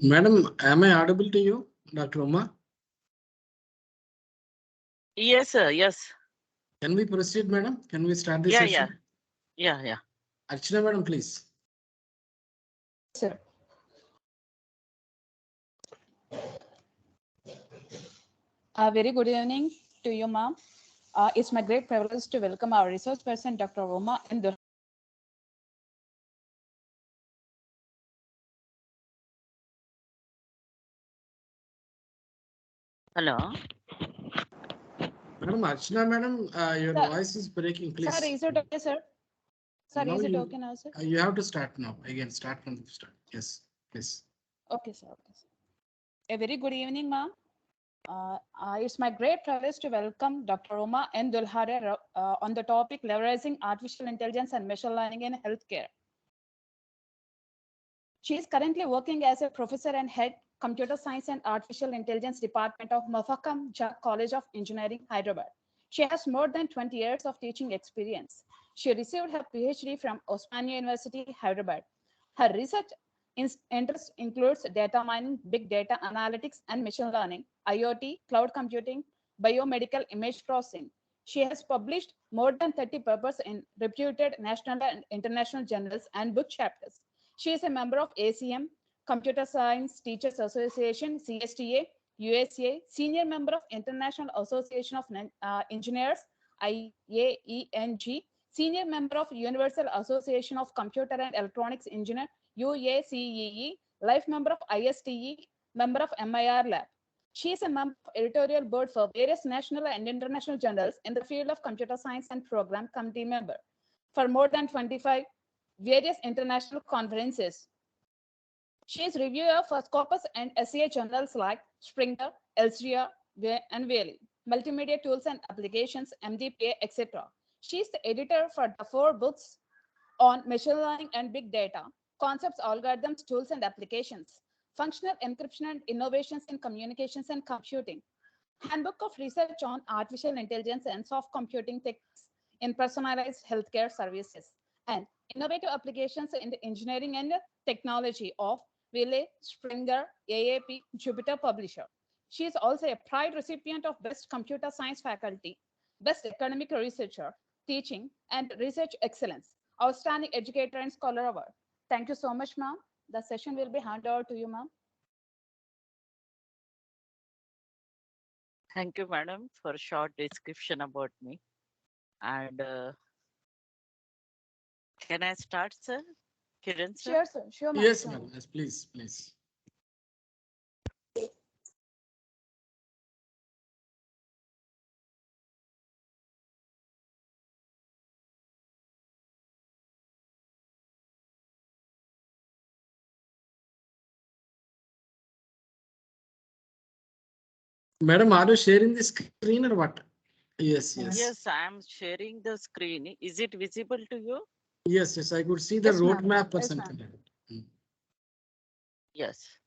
Madam, am I audible to you, Dr. Uma? Yes, sir. Yes. Can we proceed, madam? Can we start the Yeah, session? yeah. Archana, madam, please. Sir. A very good evening to you, ma'am. It's my great privilege to welcome our resource person, Dr. Uma in Dulhare. Hello. Madam Archana, madam, your Sir. voice is breaking, please. Sir, is it okay, sir? Sir, Now is it you- okay now, sir? You have to start now. Again, start from the start. Yes, please. Okay, sir. Okay, sir. A very good evening, ma'am. It's my great privilege to welcome Dr. Uma and Dulhare on the topic leveraging artificial intelligence and machine learning in healthcare. She is currently working as a professor and head computer science and artificial intelligence department of Mafakam Jah College of Engineering, Hyderabad. She has more than 20 years of teaching experience. She received her PhD from Osmania University, Hyderabad. Her research interest includes data mining, big data analytics, and machine learning, IoT, cloud computing, biomedical image processing. She has published more than 30 papers in reputed national and international journals and book chapters. She is a member of ACM, Computer Science Teachers Association, CSTA, USA, senior member of International Association of Engineers, IAENG, senior member of Universal Association of Computer and Electronics Engineer, UACEE, life member of ISTE, member of MIR Lab. She is a member of editorial board for various national and international journals in the field of computer science and program committee member for more than 25 various international conferences. She is reviewer for Scopus and SCA journals like Springer, Elsevier, and Whaley, Multimedia Tools and Applications, MDPA, etc. She is the editor for the 4 books on machine learning and big data, concepts, algorithms, tools, and applications, functional encryption and innovations in communications and computing, handbook of research on artificial intelligence and soft computing techniques in personalized healthcare services, and innovative applications in the engineering and technology of Wiley, Springer, AAP, Jupyter Publisher. She is also a pride recipient of Best Computer Science Faculty, Best Academic Researcher, Teaching and Research Excellence, Outstanding Educator and Scholar Award. Thank you so much, ma'am. The session will be handed over to you, ma'am. Thank you, madam, for a short description about me. And can I start, sir? Kiran, sir? Sure, sir. Sure, ma'am. Yes, Sure, madam. Yes, please, please. Madam, are you sharing the screen or what? Yes, yes. Yes, I am sharing the screen. Is it visible to you? Yes, yes. I could see the Yes, ma'am. roadmap or Yes, something ma'am. like that. Yes.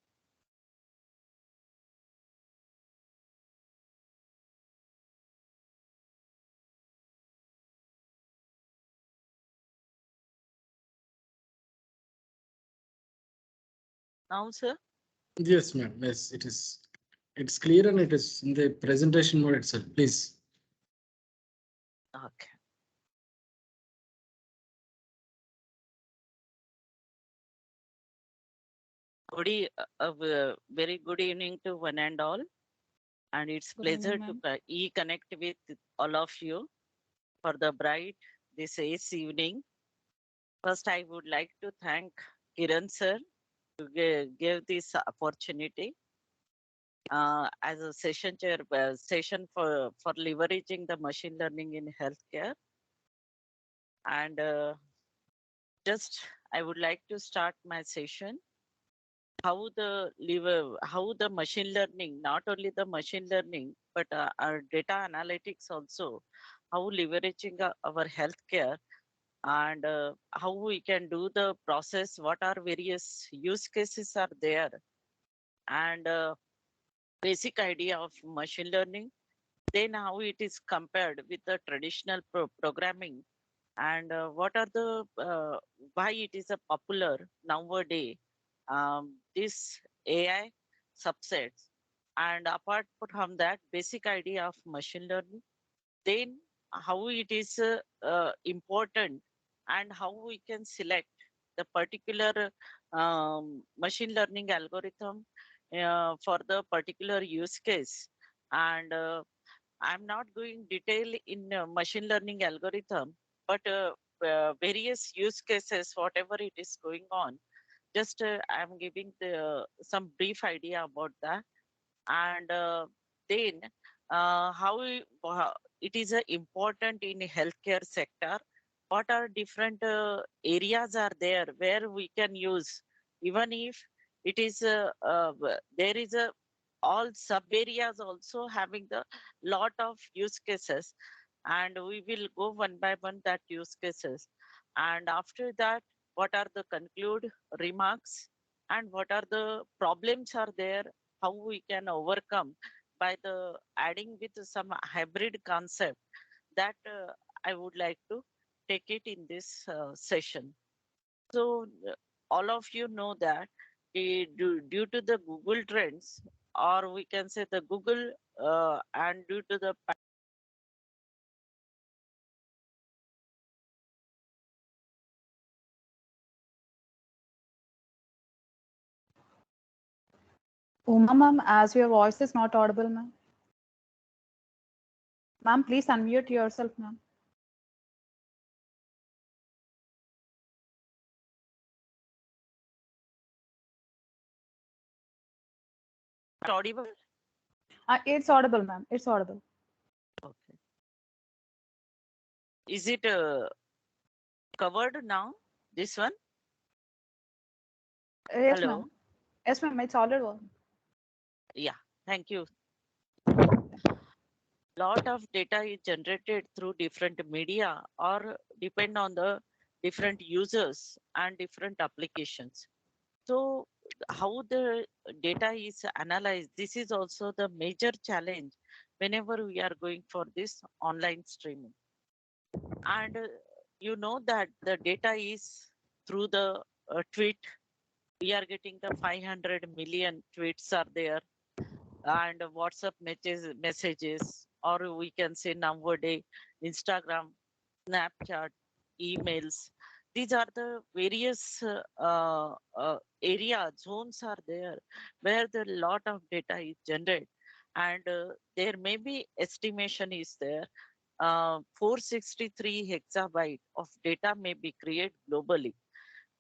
Now, sir? Yes, ma'am. Yes, it is. It's clear and it is in the presentation mode itself. Please. Okay. Very good evening to one and all. And it's Good pleasure evening, to connect with all of you for the bright this evening. First, I would like to thank Kiran sir to give this opportunity as a session chair session for leveraging the machine learning in healthcare. And just I would like to start my session how the machine learning, not only the machine learning, but our data analytics also, how leveraging our healthcare and how we can do the process, what are various use cases are there, and basic idea of machine learning, then how it is compared with the traditional programming, and what are the why it is a popular nowadays. This AI subsets. And apart from that, basic idea of machine learning, then how it is important and how we can select the particular machine learning algorithm for the particular use case. And I'm not going detail in machine learning algorithm, but various use cases, whatever it is going on, just I'm giving the some brief idea about that. And then it is important in healthcare sector. What are different areas are there where we can use, even if it is there is a all sub areas also having the lot of use cases, and we will go one by one that use cases. And after that, what are the conclude remarks and what are the problems are there, how we can overcome by the adding with some hybrid concept that I would like to take it in this session. So all of you know that due to the Google trends, or we can say the Google and due to the Uma ma'am, as your voice is not audible, ma'am. Ma'am, please unmute yourself, ma'am. audible. It's audible, ma'am. It's audible. Okay. Is it covered now? This one? Yes, Hello? ma'am. Yes, ma'am. It's audible. Yeah, thank you. Lot of data is generated through different media or depend on the different users and different applications. So how the data is analyzed, this is also the major challenge whenever we are going for this online streaming. And you know that the data is through the tweet. We are getting the 500 million tweets are there, and WhatsApp messages, or we can say nowadays Instagram, Snapchat, emails. These are the various area zones are there where the lot of data is generated, and there may be estimation is there. 463 hexabyte of data may be created globally.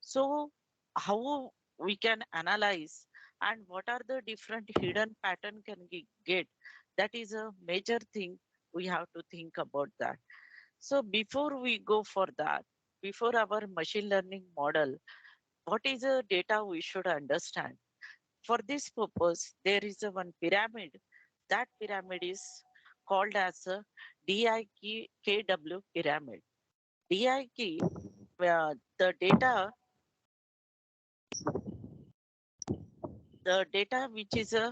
So how we can analyze and what are the different hidden pattern can we get? That is a major thing we have to think about that. So before we go for that, before our machine learning model, what is the data we should understand? For this purpose, there is a one pyramid. That pyramid is called as a DIKW pyramid. DIK, the data which is a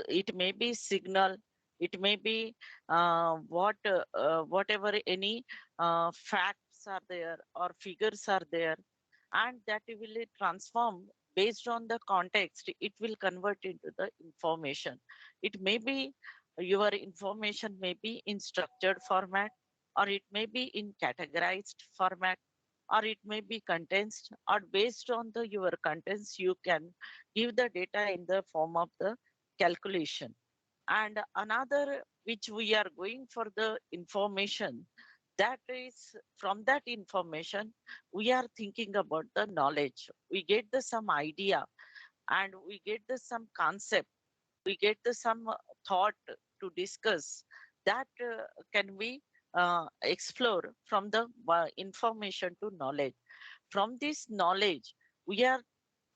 it may be signal, it may be whatever any facts are there or figures are there, and that will transform based on the context, it will convert into the information. It may be your information may be in structured format, or it may be in categorized format, or it may be condensed, or based on the your contents you can give the data in the form of the calculation. And another which we are going for the information, that is from that information we are thinking about the knowledge, we get the some idea, and we get the some concept, we get the some thought to discuss that can be explore from the information to knowledge. From this knowledge we are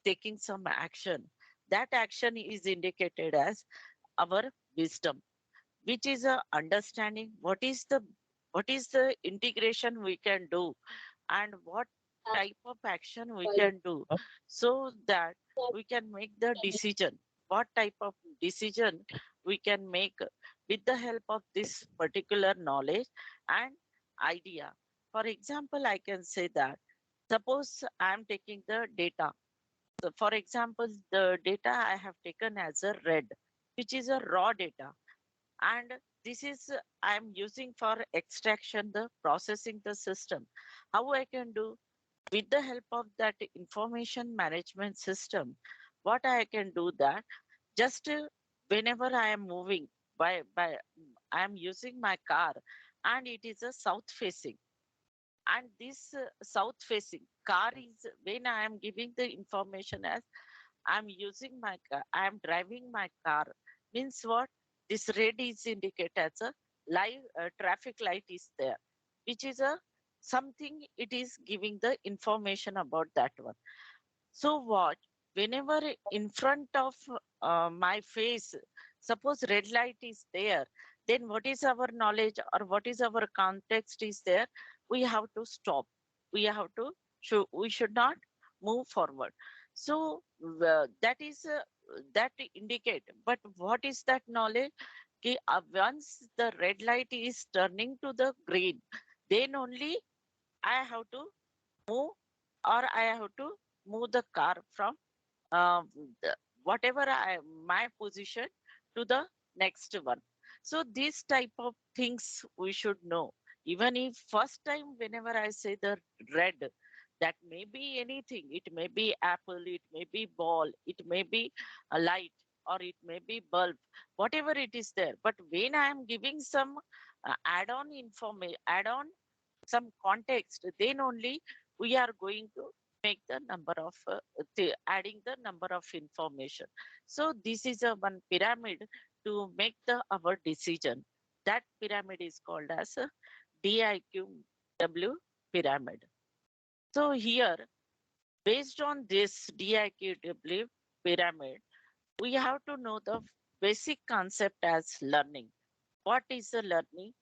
taking some action. That action is indicated as our wisdom, which is a understanding what is the integration we can do, and what type of action we can do, so that we can make the decision, what type of decision we can make with the help of this particular knowledge and idea. For example, I can say that suppose I am taking the data So for example, the data I have taken as a red, which is a raw data. And this is I'm using for extraction, the processing the system. How I can do with the help of that information management system, what I can do that just whenever I am moving by I am using my car and it is a south facing, and this south facing car is when I am giving the information as I'm using my car, I'm driving my car, means what? This red is indicate as a live traffic light is there, which is a something it is giving the information about that one. So what? Whenever in front of my face, suppose red light is there, then what is our knowledge or what is our context is there? We have to stop. We have to we should not move forward. So that is that indicate. But what is that knowledge? Once the red light is turning to the green, then only I have to move or I have to move the car from uh, whatever my position to the next one. So these type of things we should know. Even if first time whenever I say the red, that may be anything. It may be apple, it may be ball, it may be a light, or it may be bulb, whatever it is there. But when I am giving some add-on information, add-on some context, then only we are going to make the number of adding the number of information. So this is a one pyramid to make the our decision. That pyramid is called as a DIQW pyramid. So here, based on this DIQW pyramid, we have to know the basic concept as learning. What is the learning?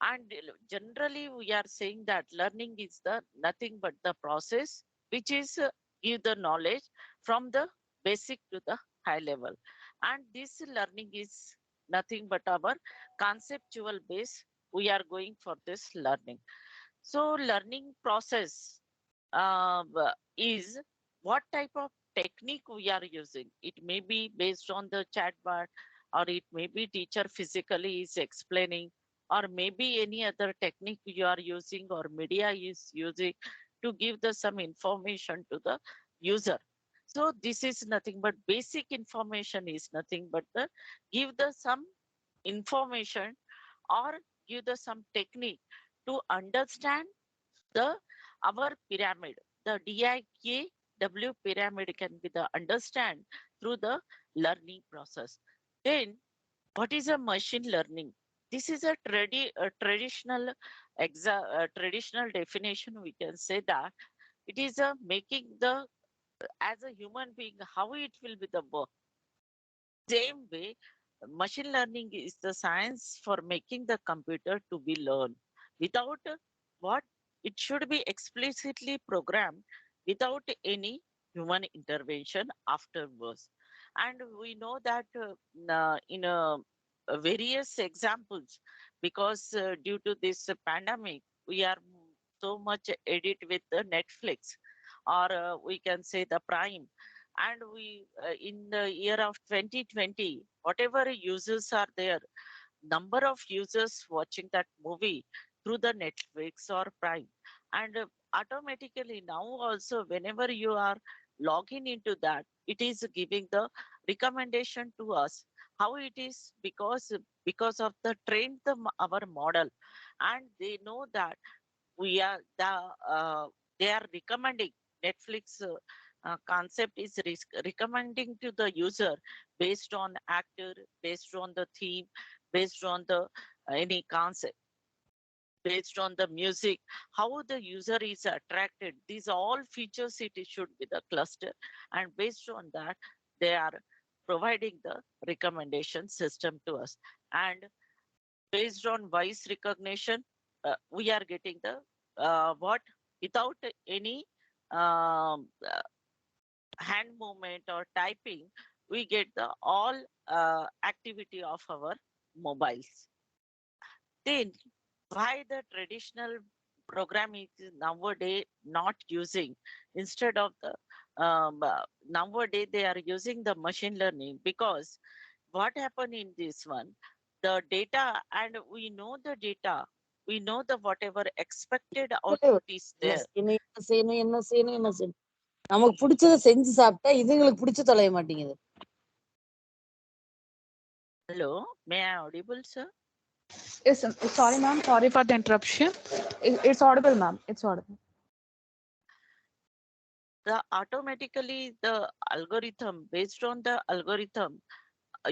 And generally, we are saying that learning is the nothing but the process which is give the knowledge from the basic to the high level. And this learning is nothing but our conceptual base. We are going for this learning. So learning process is what type of technique we are using. It may be based on the chatbot, or it may be teacher physically is explaining, or maybe any other technique you are using or media is using to give the some information to the user. So this is nothing but basic information is nothing but the give the some information or give the some technique to understand the our pyramid. The DIKW pyramid can be the understand through the learning process. Then what is a machine learning? This is a traditional traditional definition. We can say that it is a making the as a human being how it will be the work. Same way, machine learning is the science for making the computer to be learned without what it should be explicitly programmed without any human intervention afterwards. And we know that in various examples, because due to this pandemic, we are so much edit with the Netflix, or we can say the Prime, and we in the year of 2020 whatever users are there, number of users watching that movie through the Netflix or Prime, and automatically now also whenever you are logging into that, it is giving the recommendation to us how it is, because of the train our model, and they know that we are they are recommending Netflix concept is recommending to the user based on actor, based on the theme, based on the any concept, based on the music, how the user is attracted. These all features should be the cluster, and based on that, they are providing the recommendation system to us. And based on voice recognition, we are getting the what without any hand movement or typing, we get the all activity of our mobiles. Then why the traditional programming is nowadays not using. Instead of the nowadays they are using the machine learning, because what happened in this one, the data, and we know the data, we know the whatever expected output is there. என்ன செய்யணும் என்ன செய்யணும் என்ன செய்யணும் நமக்கு பிடிச்சத செஞ்சு சாப்பிட்டா இதுங்களுக்கு பிடிச்ச தொலைய மாட்டேங்குது. Hello, may I audible, sir? Yes, sorry, ma'am. Sorry for the interruption. It's audible, ma'am. It's audible. The automatically the algorithm, based on the algorithm,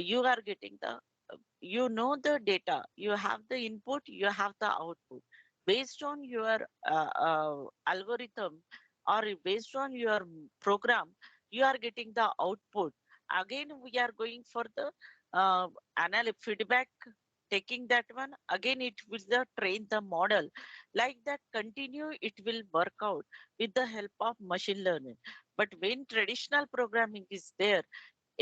you are getting the, you know the data, you have the input, you have the output. Based on your algorithm, or based on your program, you are getting the output. Again we are going for the feedback, taking that one, again it will the train the model. Like that continue, it will work out with the help of machine learning. But when traditional programming is there,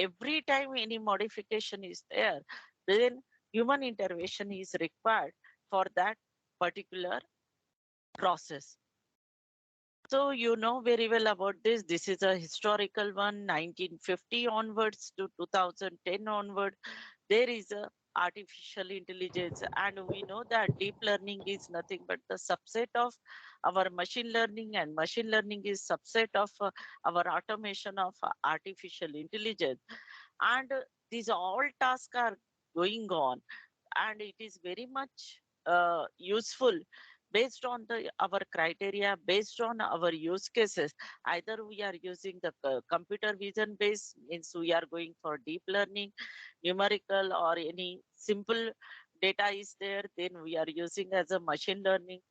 every time any modification is there, then human intervention is required for that particular process. So you know very well about this. This is a historical one, 1950 onwards to 2010 onward. There is a artificial intelligence, and we know that deep learning is nothing but the subset of our machine learning, and machine learning is subset of our automation of artificial intelligence. And these all tasks are going on, and it is very much useful based on the our criteria, based on our use cases. Either we are using the computer vision based, means we are going for deep learning, numerical, or any simple data is there, then we are using as a machine learning.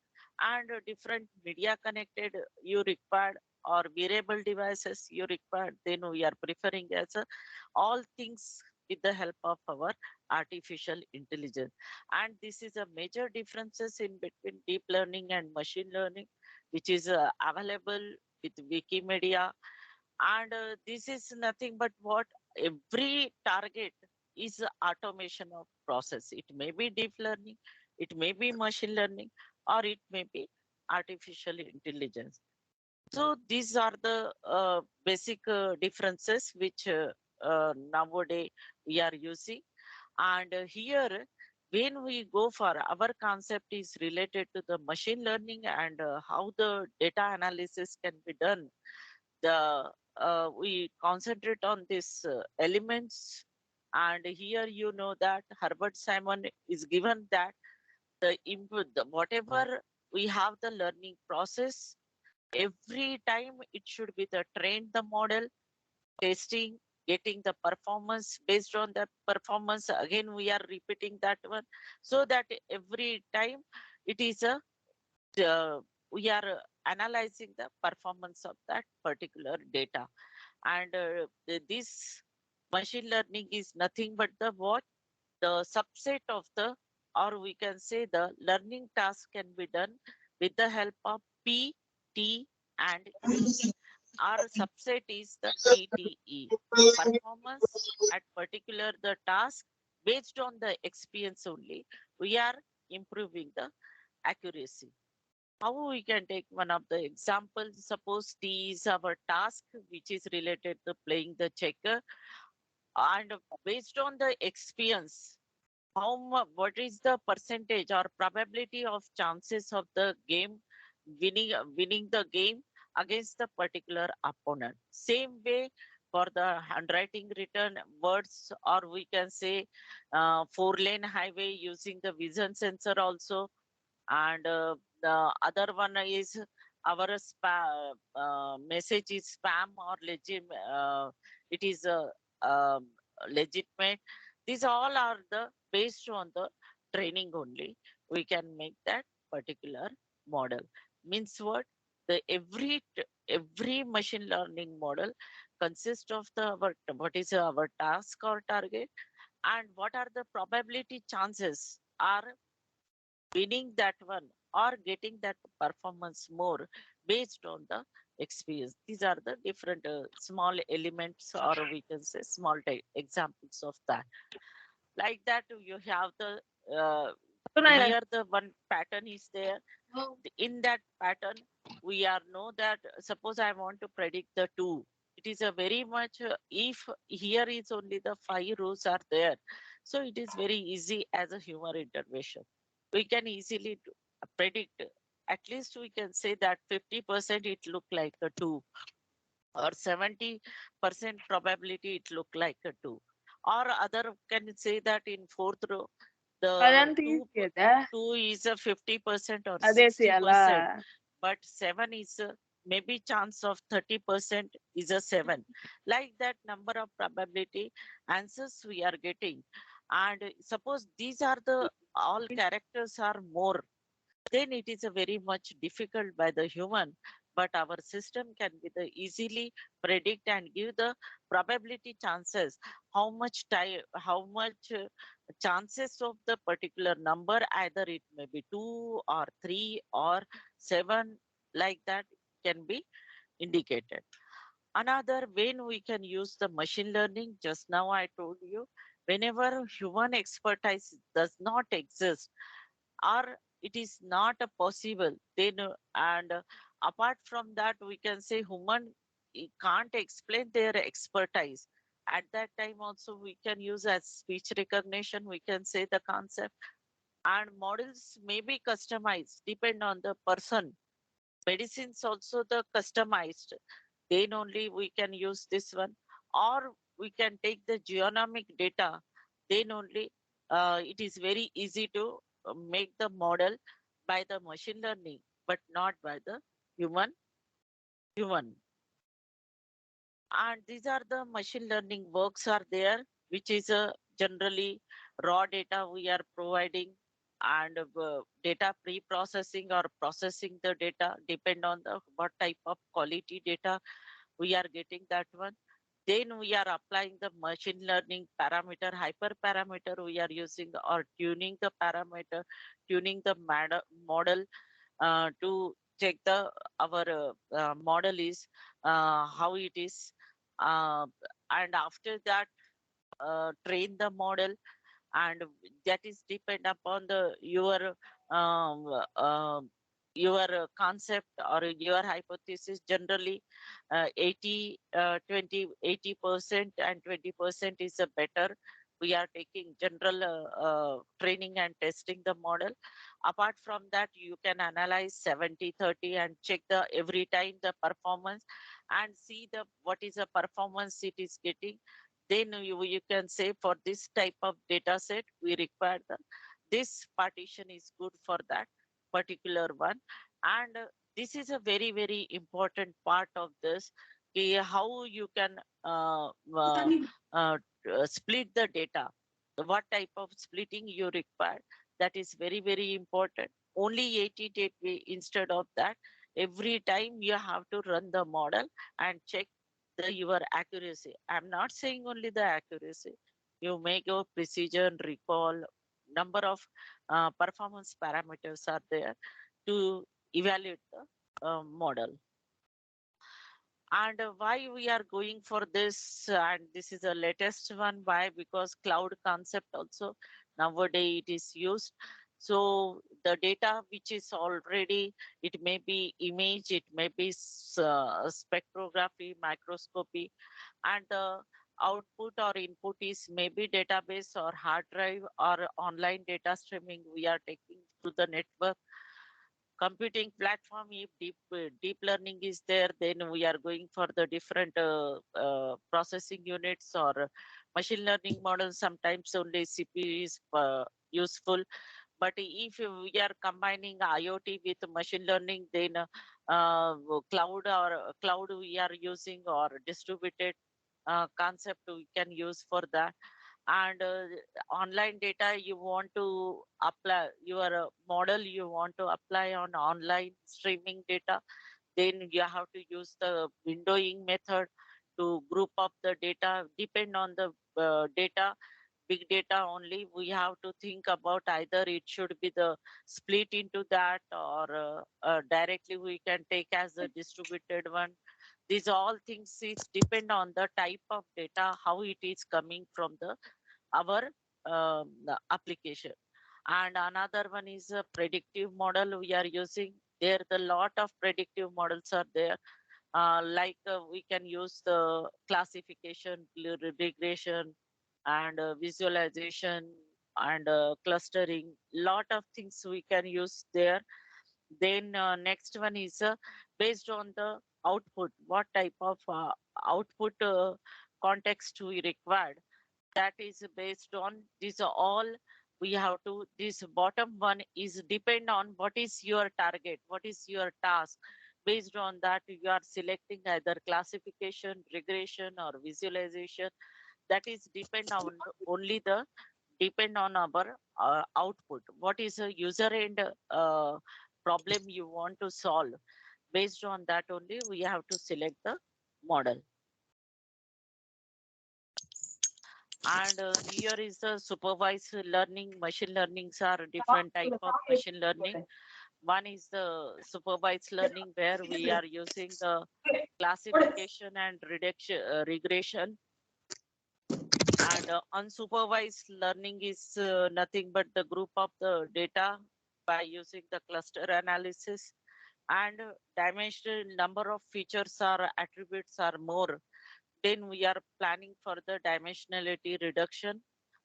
And different media connected you required, or wearable devices you required, then we are preferring as a all things with the help of our artificial intelligence. And this is a major differences in between deep learning and machine learning, which is available with Wikimedia. And this is nothing but what every target is automation of process. It may be deep learning, it may be machine learning, or it may be artificial intelligence. So these are the basic differences which nowadays we are using. And here, when we go for our concept is related to the machine learning, and how the data analysis can be done. The we concentrate on these elements. And here you know that Herbert Simon is given that the input, whatever we have the learning process, every time it should be the train the model, testing, getting the performance. Based on the performance, again we are repeating that one, so that every time it is a we are analyzing the performance of that particular data. And this machine learning is nothing but the what, the subset of the, or we can say the learning task can be done with the help of P, T, and E. Our subset is the PTE, performance at particular the task. Based on the experience only, we are improving the accuracy. How we can take one of the examples? Suppose T is our task, which is related to playing the checker, and based on the experience, how much, what is the percentage or probability of chances of the game winning the game against the particular opponent? Same way for the handwriting written words, or we can say 4-lane highway using the vision sensor also. And the other one is our message is spam or it is legitimate. These all are the based on the training only. We can make that particular model. Means what? The every machine learning model consists of the what is our task or target, and what are the probability chances are winning that one or getting that performance more based on the experience. These are the different small elements, or we can say small examples of that. Like that, you have the here the one pattern is there. In that pattern, we are know that suppose I want to predict the 2. It is a very much, if here is only the 5 rows are there. So it is very easy as a human intervention. We can easily predict, at least we can say that 50% it look like a 2, or 70% probability it look like a 2, or other can say that in fourth row the 2 is a 50% or 60%, but 7 is a, maybe chance of 30% is a 7. Like that number of probability answers we are getting. And suppose these are the all characters are more, then it is a very much difficult by the human, but our system can be the easily predict and give the probability chances, how much time, how much chances of the particular number, either it may be 2 or 3 or 7, like that can be indicated. Another when we can use the machine learning, just now I told you, whenever human expertise does not exist, or it is not a possible, then and apart from that we can say human can't explain their expertise. At that time also we can use as speech recognition, we can say the concept, and models may be customized depend on the person. Medicines also the customized, then only we can use this one. Or we can take the genomic data, then only it is very easy to make the model by the machine learning, but not by the human. And these are the machine learning works are there, which is generally raw data we are providing, and data pre-processing or processing the data depend on the what type of quality data we are getting, that one. Then we are applying the machine learning parameter, hyperparameter we are using, or tuning the parameter, tuning the model to check the our model is how it is, uh, and after that train the model, and that is depend upon the um, uh, your concept or your hypothesis. Generally 80 20 80% and 20% is a better. We are taking general training and testing the model. Apart from that you can analyze 70/30 and check the every time the performance, and see the what is the performance it is getting. Then you can say for this type of data set we require the this partition is good for that particular one. And this is a very very important part of this, how you can uh, split the data, what type of splitting you require. That is very very important. Only 80 way instead of that, every time you have to run the model and check your accuracy. I'm not saying only the accuracy. You make your precision, recall, number of performance parameters are there to evaluate the model. And why we are going for this, and this is the latest one. Why? Because cloud concept also nowadays it is used. So the data which is already, it may be image, it may be spectrography, microscopy, and the output or input is maybe database or hard drive or online data streaming we are taking through the network computing platform. If deep learning is there, then we are going for the different processing units or machine learning models. Sometimes only CPU is useful, but if we are combining IoT with machine learning, then cloud we are using, or distributed concept we can use for that. And online data you want to apply your model, you want to apply on online streaming data, then you have to use the windowing method to group up the data depend on the data. Big data only we have to think about, either it should be the split into that, or directly we can take as a distributed one. These all things is depend on the type of data, how it is coming from the our application. And another one is a predictive model we are using. There, the lot of predictive models are there. We can use the classification, regression, and visualization, and clustering. Lot of things we can use there. Then next one is based on the output, what type of output context we required. That is based on this all we have to, this bottom one is depend on what is your target, what is your task. Based on that, you are selecting either classification, regression, or visualization. That is depend on only the depend on our output. What is a user end problem you want to solve? Based on that only we have to select the model. And here is the supervised learning. Machine learnings are different type of machine learning. One is the supervised learning, where we are using the classification and regression. And unsupervised learning is nothing but the group of the data by using the cluster analysis. And dimensional number of features or attributes are more, then we are planning for the dimensionality reduction.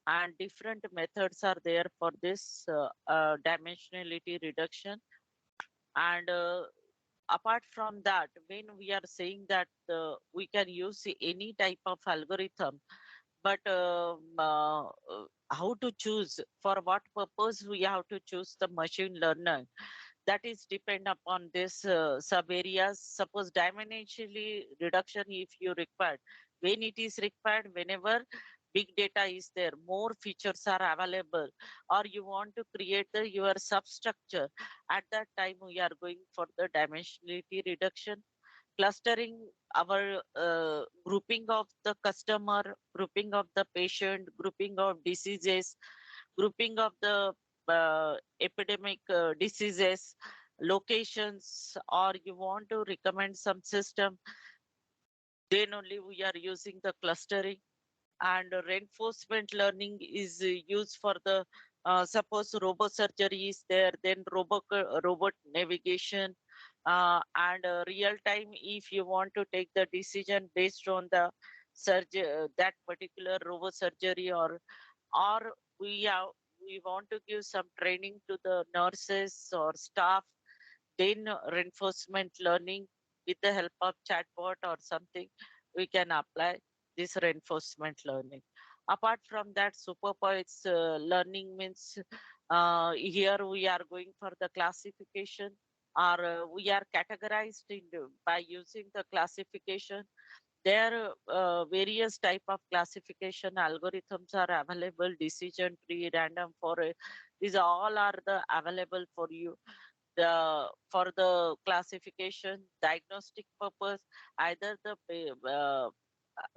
And different methods are there for this dimensionality reduction. And apart from that, when we are saying that we can use any type of algorithm, but how to choose, for what purpose we have to choose the machine learner, that is depend upon this sub areas. Suppose dimensionally reduction, if you require, when it is required, whenever big data is there, more features are available, or you want to create your substructure, at that time we are going for the dimensionality reduction. Clustering, our grouping of the customer, grouping of the patient, grouping of diseases, grouping of the epidemic diseases, locations, or you want to recommend some system, then only we are using the clustering. And reinforcement learning is used for the suppose robot surgery is there, then robot navigation, and real time, if you want to take the decision based on the surgery, that particular robot surgery, or we have we want to give some training to the nurses or staff, then reinforcement learning with the help of chatbot or something, we can apply this reinforcement learning. Apart from that, supervised learning means here we are going for the classification, or we are categorized by using the classification. There are various type of classification algorithms are available, decision tree, random forest. These all are the available for you. For the classification, diagnostic purpose, either the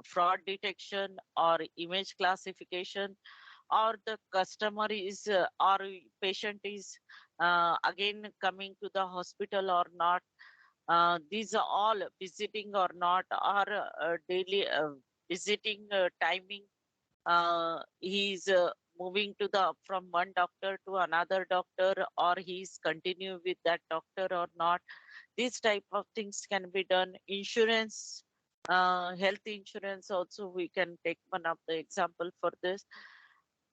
fraud detection or image classification, or the customer is or patient is again coming to the hospital or not. These are all visiting or not, or daily visiting timing. He's moving to the from one doctor to another doctor, or he's continue with that doctor or not. These type of things can be done. Insurance, health insurance also we can take one of the example for this.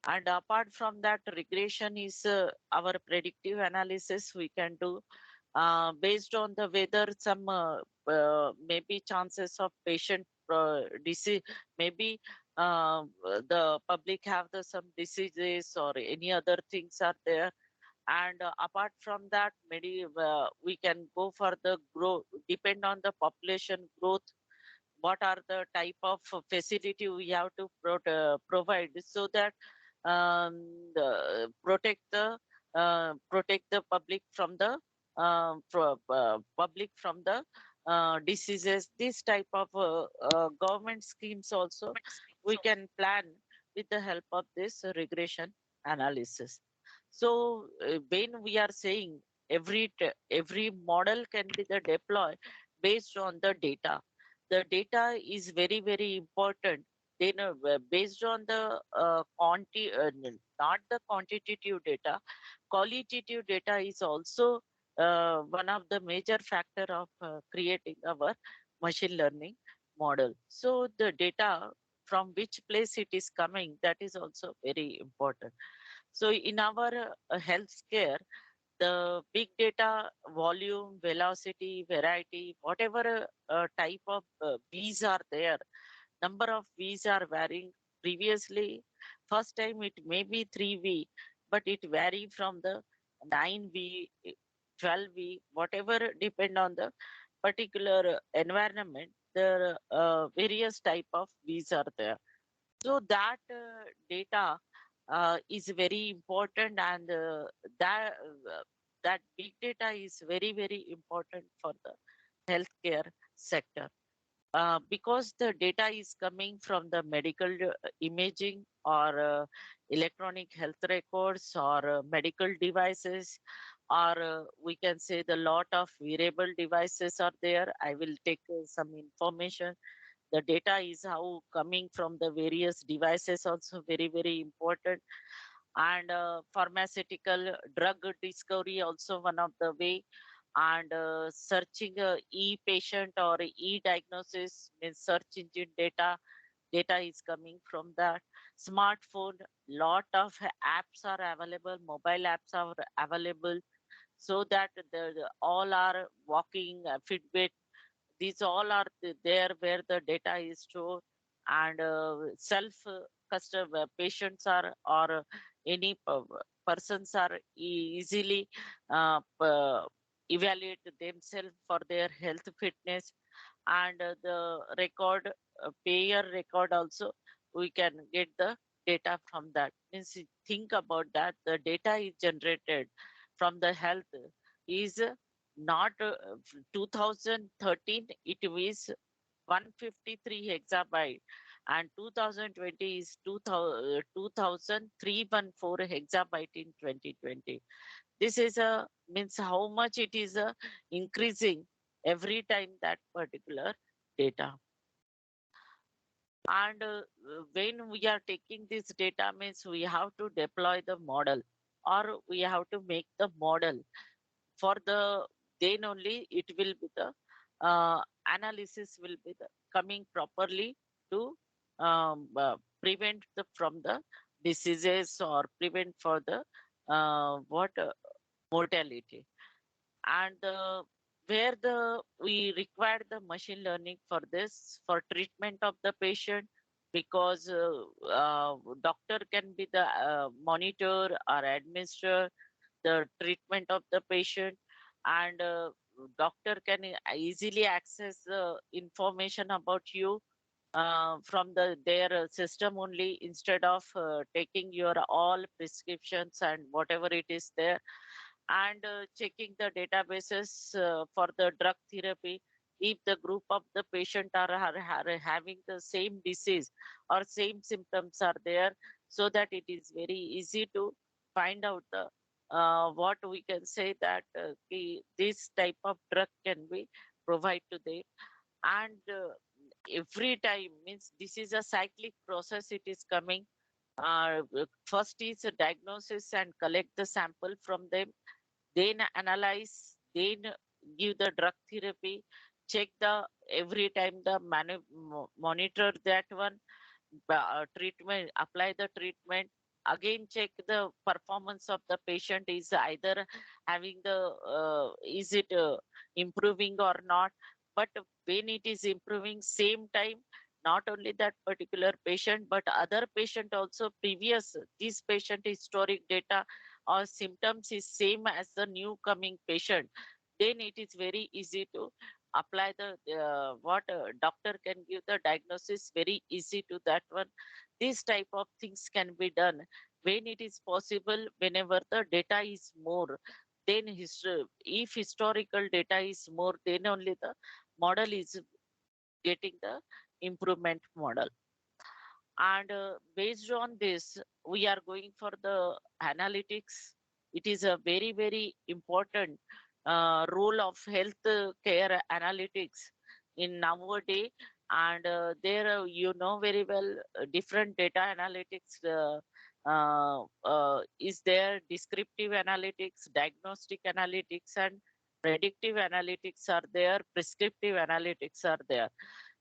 And apart from that, regression is our predictive analysis we can do based on the whether some maybe chances of patient disease, maybe the public have the some diseases or any other things are there. And apart from that, maybe we can go for the growth, depend on the population growth, what are the type of facility we have to provide, so that protect the public from the public from the diseases. This type of government schemes also we can plan with the help of this regression analysis. So when we are saying every model can be the deploy based on the data. The data is very, very important. then based on the not the quantitative data, qualitative data is also one of the major factor of creating our machine learning model. So the data from which place it is coming, that is also very important. So in our healthcare, the big data volume, velocity, variety, whatever type of V's are there, number of V's are varying. Previously, first time it may be 3V, but it vary from the 9V, 12V, whatever depend on the particular environment, the various type of V's are there. So that data is very important, and that big data is very, very important for the healthcare sector. Because the data is coming from the medical imaging or electronic health records or medical devices, or we can say the lot of wearable devices are there. I will take some information. The data is how coming from the various devices also very, very important. And pharmaceutical drug discovery also one of the way. And searching e-patient or e-diagnosis means search engine data is coming from that. Smartphone, lot of apps are available, mobile apps are available, so that all are walking, Fitbit, these all are there where the data is stored. And self customer patients are, or any persons are easily evaluate themselves for their health fitness. And the record, payer record also, we can get the data from that. Means think about that, the data is generated from the health is not 2013 it was 153 hexabyte, and 2020 is 2314 hexabyte in 2020. This is a means how much it is increasing every time that particular data. And when we are taking this data, means we have to deploy the model, or we have to make the model for the, then only it will be the analysis will be the coming properly to prevent the from the diseases, or prevent for the what mortality. And where the we require the machine learning for this, for treatment of the patient, because doctor can be the monitor or administer the treatment of the patient. And doctor can easily access the information about you from their system only, instead of taking your all prescriptions and whatever it is there. And checking the databases for the drug therapy, if the group of the patient are having the same disease or same symptoms are there, so that it is very easy to find out the what we can say that this type of drug can be provided to them. And every time, means this is a cyclic process, it is coming. First is a diagnosis and collect the sample from them, then analyze, then give the drug therapy, check the every time the monitor that one, treatment, apply the treatment, again check the performance of the patient, is either having the is it improving or not. But when it is improving, same time, not only that particular patient, but other patient also, previous this patient historic data or symptoms is same as the new coming patient, then it is very easy to apply the what doctor can give the diagnosis very easy to that one. This type of things can be done when it is possible, whenever the data is more. Then if historical data is more, then only the model is getting the improvement model. And based on this, we are going for the analytics. It is a very, very important role of health care analytics in nowadays. And there you know very well different data analytics is there. Descriptive analytics, diagnostic analytics, and predictive analytics are there. Prescriptive analytics are there.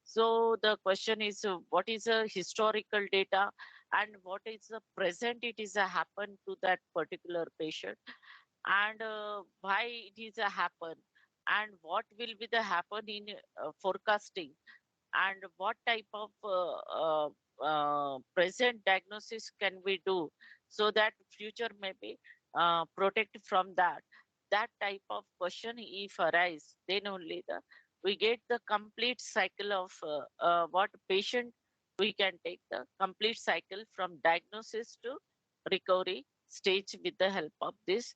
So the question is, what is a historical data and what is the present it is a happen to that particular patient, and why it is a happen, and what will be the happen in forecasting, and what type of present diagnosis can we do so that future may be protect from that type of question if arise, then only we get the complete cycle of what patient we can take the complete cycle from diagnosis to recovery stage with the help of this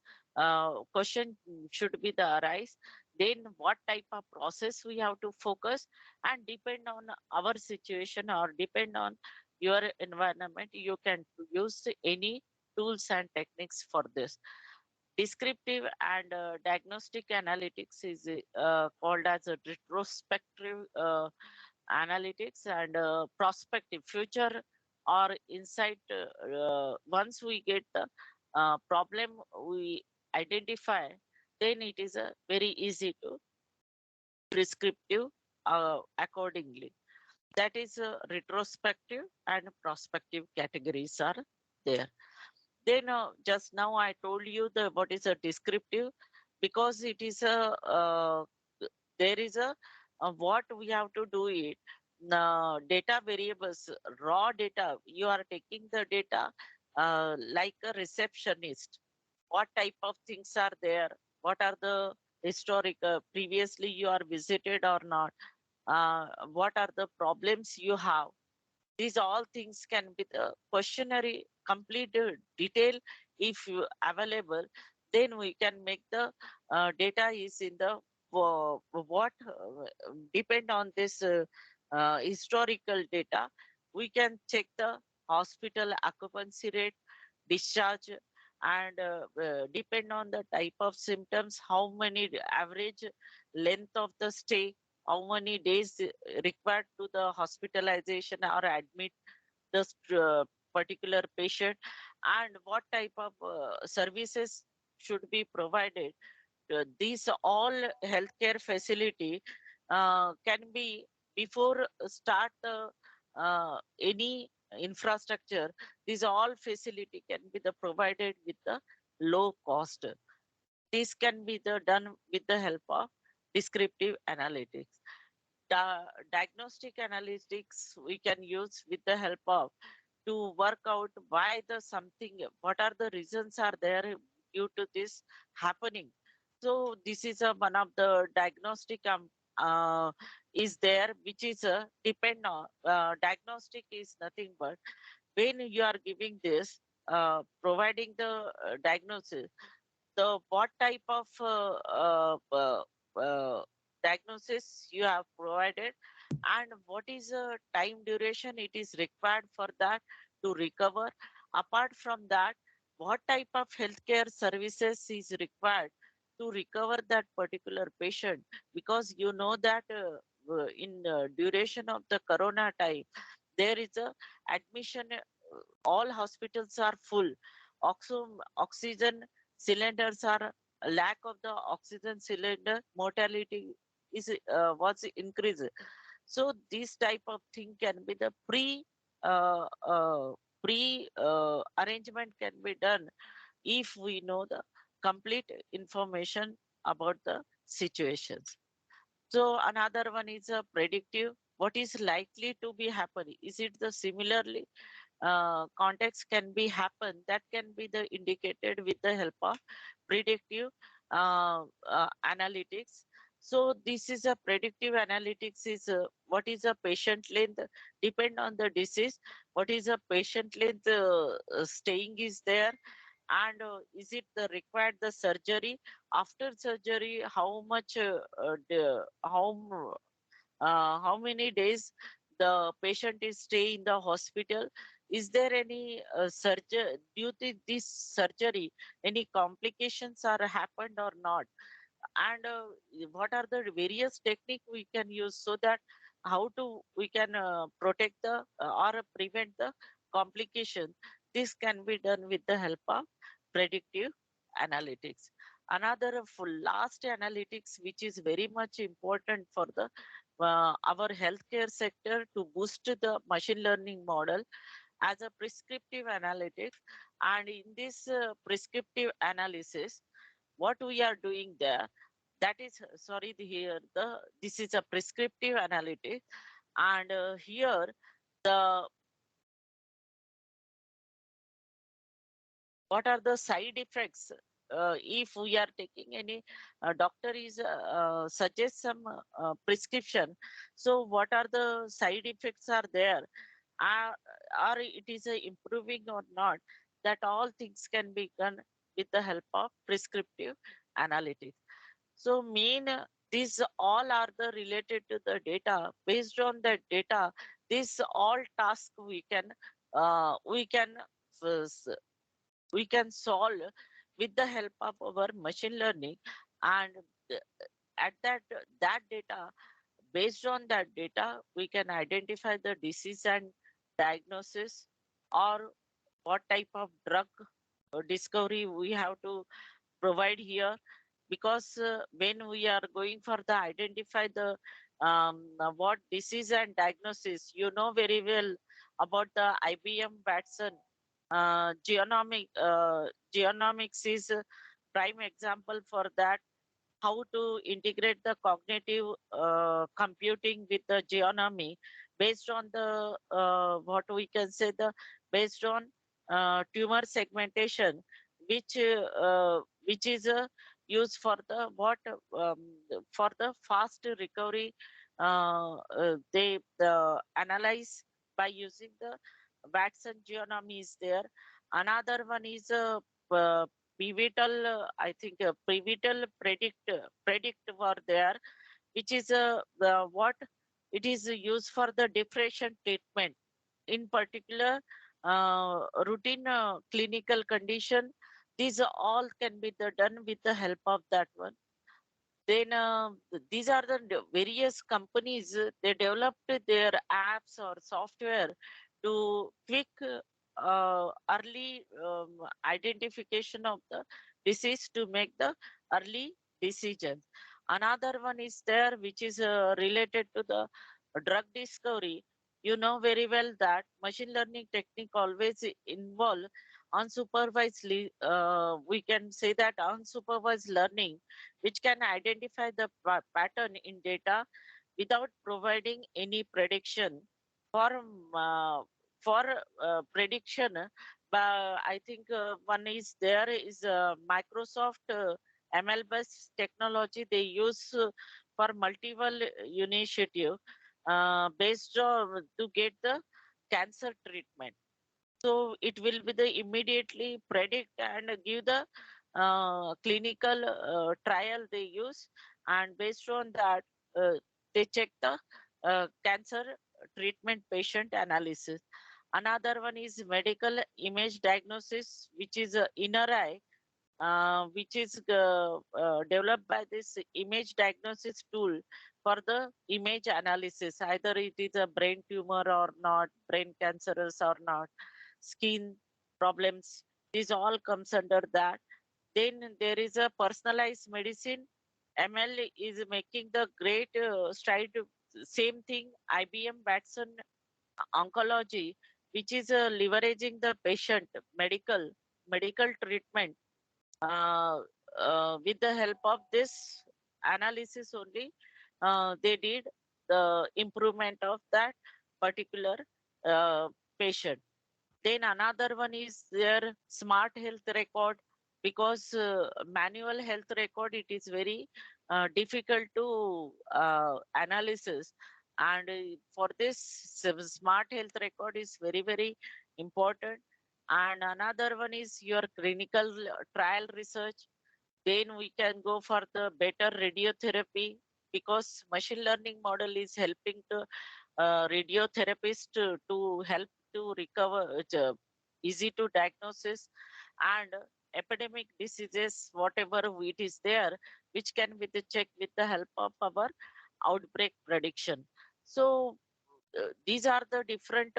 question should be the arise. Then what type of process we have to focus, and depend on our situation or depend on your environment, you can use any tools and techniques for this. Descriptive and diagnostic analytics is called as a retrospective analytics, and prospective future or insight. Once we get the problem we identify, then it is very easy to prescriptive accordingly. That is retrospective and prospective categories are there. Then just now I told you the what is a descriptive, because it is a there is a what we have to do it. Data variables, raw data. You are taking the data like a receptionist. What type of things are there? What are the historic? Previously you are visited or not? What are the problems you have? These all things can be the questionnaire complete detail if you available, then we can make the data is in the what depend on this historical data. We can check the hospital occupancy rate, discharge, and depend on the type of symptoms, how many average length of the stay, how many days required to the hospitalization or admit this particular patient, and what type of services should be provided. These all healthcare facility can be before start any infrastructure. These all facility can be the provided with the low cost. This can be the done with the help of descriptive analytics. Diagnostic analytics we can use with the help of to work out why the something, what are the reasons are there due to this happening. So this is a one of the diagnostic is there, which is a depend on diagnostic is nothing but when you are giving this providing the diagnosis, the what type of diagnosis you have provided, and what is the time duration it is required for that to recover. Apart from that, what type of healthcare services is required to recover that particular patient, because you know that in duration of the corona time there is a admission, all hospitals are full. Oxygen cylinders are lack of the oxygen cylinder, mortality is was increased. So this type of thing can be the uh, uh, pre arrangement can be done if we know the complete information about the situations. So another one is a predictive. What is likely to be happening? Is it the similarly context can be happen, that can be the indicated with the help of predictive analytics. So this is a predictive analytics is what is a patient length depend on the disease, what is a patient length staying is there, and is it the required the surgery, after surgery how much how many days the patient is stay in the hospital, is there any surgery due to this surgery, any complications are happened or not, and what are the various technique we can use so that how to we can protect the or prevent the complication. This can be done with the help of predictive analytics. Another last analytics, which is very much important for the our healthcare sector to boost the machine learning model as a prescriptive analytics. And in this prescriptive analysis, what we are doing there, that is sorry here the this is a prescriptive analytics. And here the what are the side effects if we are taking any doctor is suggest some prescription, so what are the side effects are there, are or it is improving or not, that all things can be done with the help of prescriptive analytics. So main these all are the related to the data. Based on that data, this all task uh, we can solve with the help of our machine learning. And uh, at that data, based on that data, we can identify the disease and diagnosis, or what type of drug discovery we have to provide here. Because when we are going for the identify the what disease and diagnosis, you know very well about the IBM Watson genomics is a prime example for that, how to integrate the cognitive computing with the geonomy based on the what we can say the based on tumor segmentation, which is used for the what for the fast recovery. They analyze by using the Watson geonomy is there. Another one is pivotal, I think pivotal predict were there, which is what it is used for the depression treatment. In particular, routine clinical condition. These all can be done with the help of that one. Then these are the various companies, they developed their apps or software to quick early identification of the disease to make the early decisions. Another one is there which is related to the drug discovery. You know very well that machine learning technique always involve unsupervised we can say that unsupervised learning, which can identify the pattern in data without providing any prediction. For for prediction, I think one is there is Microsoft ML based technology they use for multiple initiative based on to get the cancer treatment. So it will be the immediately predict and give the clinical trial they use, and based on that they check the cancer treatment patient analysis. Another one is medical image diagnosis, which is inner eye, which is developed by this image diagnosis tool for the image analysis. Either it is a brain tumor or not, brain cancerous or not, skin problems. This all comes under that. Then there is a personalized medicine. ML is making the great stride. Same thing, IBM Watson oncology, which is leveraging the patient medical treatment uh, with the help of this analysis only, they did the improvement of that particular uh, patient. Then another one is their smart health record, because manual health record, it is very difficult to analysis. And for this, smart health record is very, very important. And another one is your clinical trial research. Then we can go for the better radiotherapy, because machine learning model is helping to radiotherapist to help to recover easy to diagnosis, and epidemic diseases whatever it is there, which can be the check with the help of our outbreak prediction. So these are the different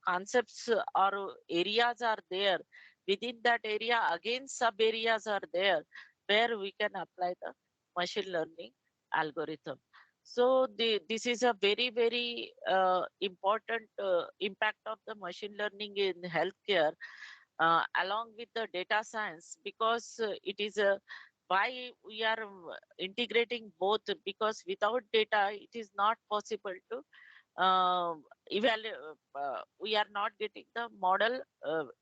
concepts or areas are there. Within that area, again, sub areas are there where we can apply the machine learning algorithm. So this is a very, very important impact of the machine learning in healthcare, along with the data science, because it is a why we are integrating both, because without data it is not possible to evaluate. We are not getting the model.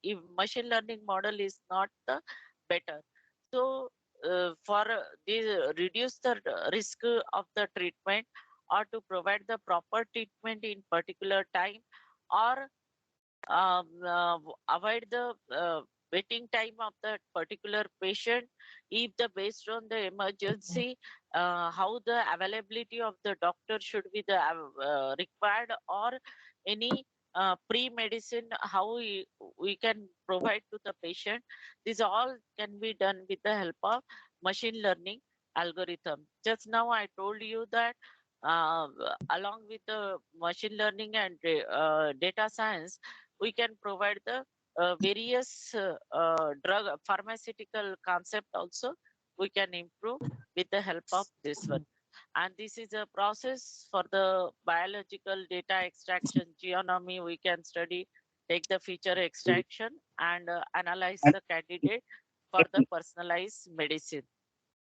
If machine learning model is not the better, so for this reduce the risk of the treatment, or to provide the proper treatment in particular time, or avoid the waiting time of that particular patient, if the based on the emergency, how the availability of the doctor should be the required, or any pre-medicine, how we can provide to the patient. This all can be done with the help of machine learning algorithm. Just now I told you that uh, along with the machine learning and data science, we can provide the various drug pharmaceutical concept also we can improve with the help of this one. And this is a process for the biological data extraction geonomy. We can study, take the feature extraction and analyze the candidate for the personalized medicine.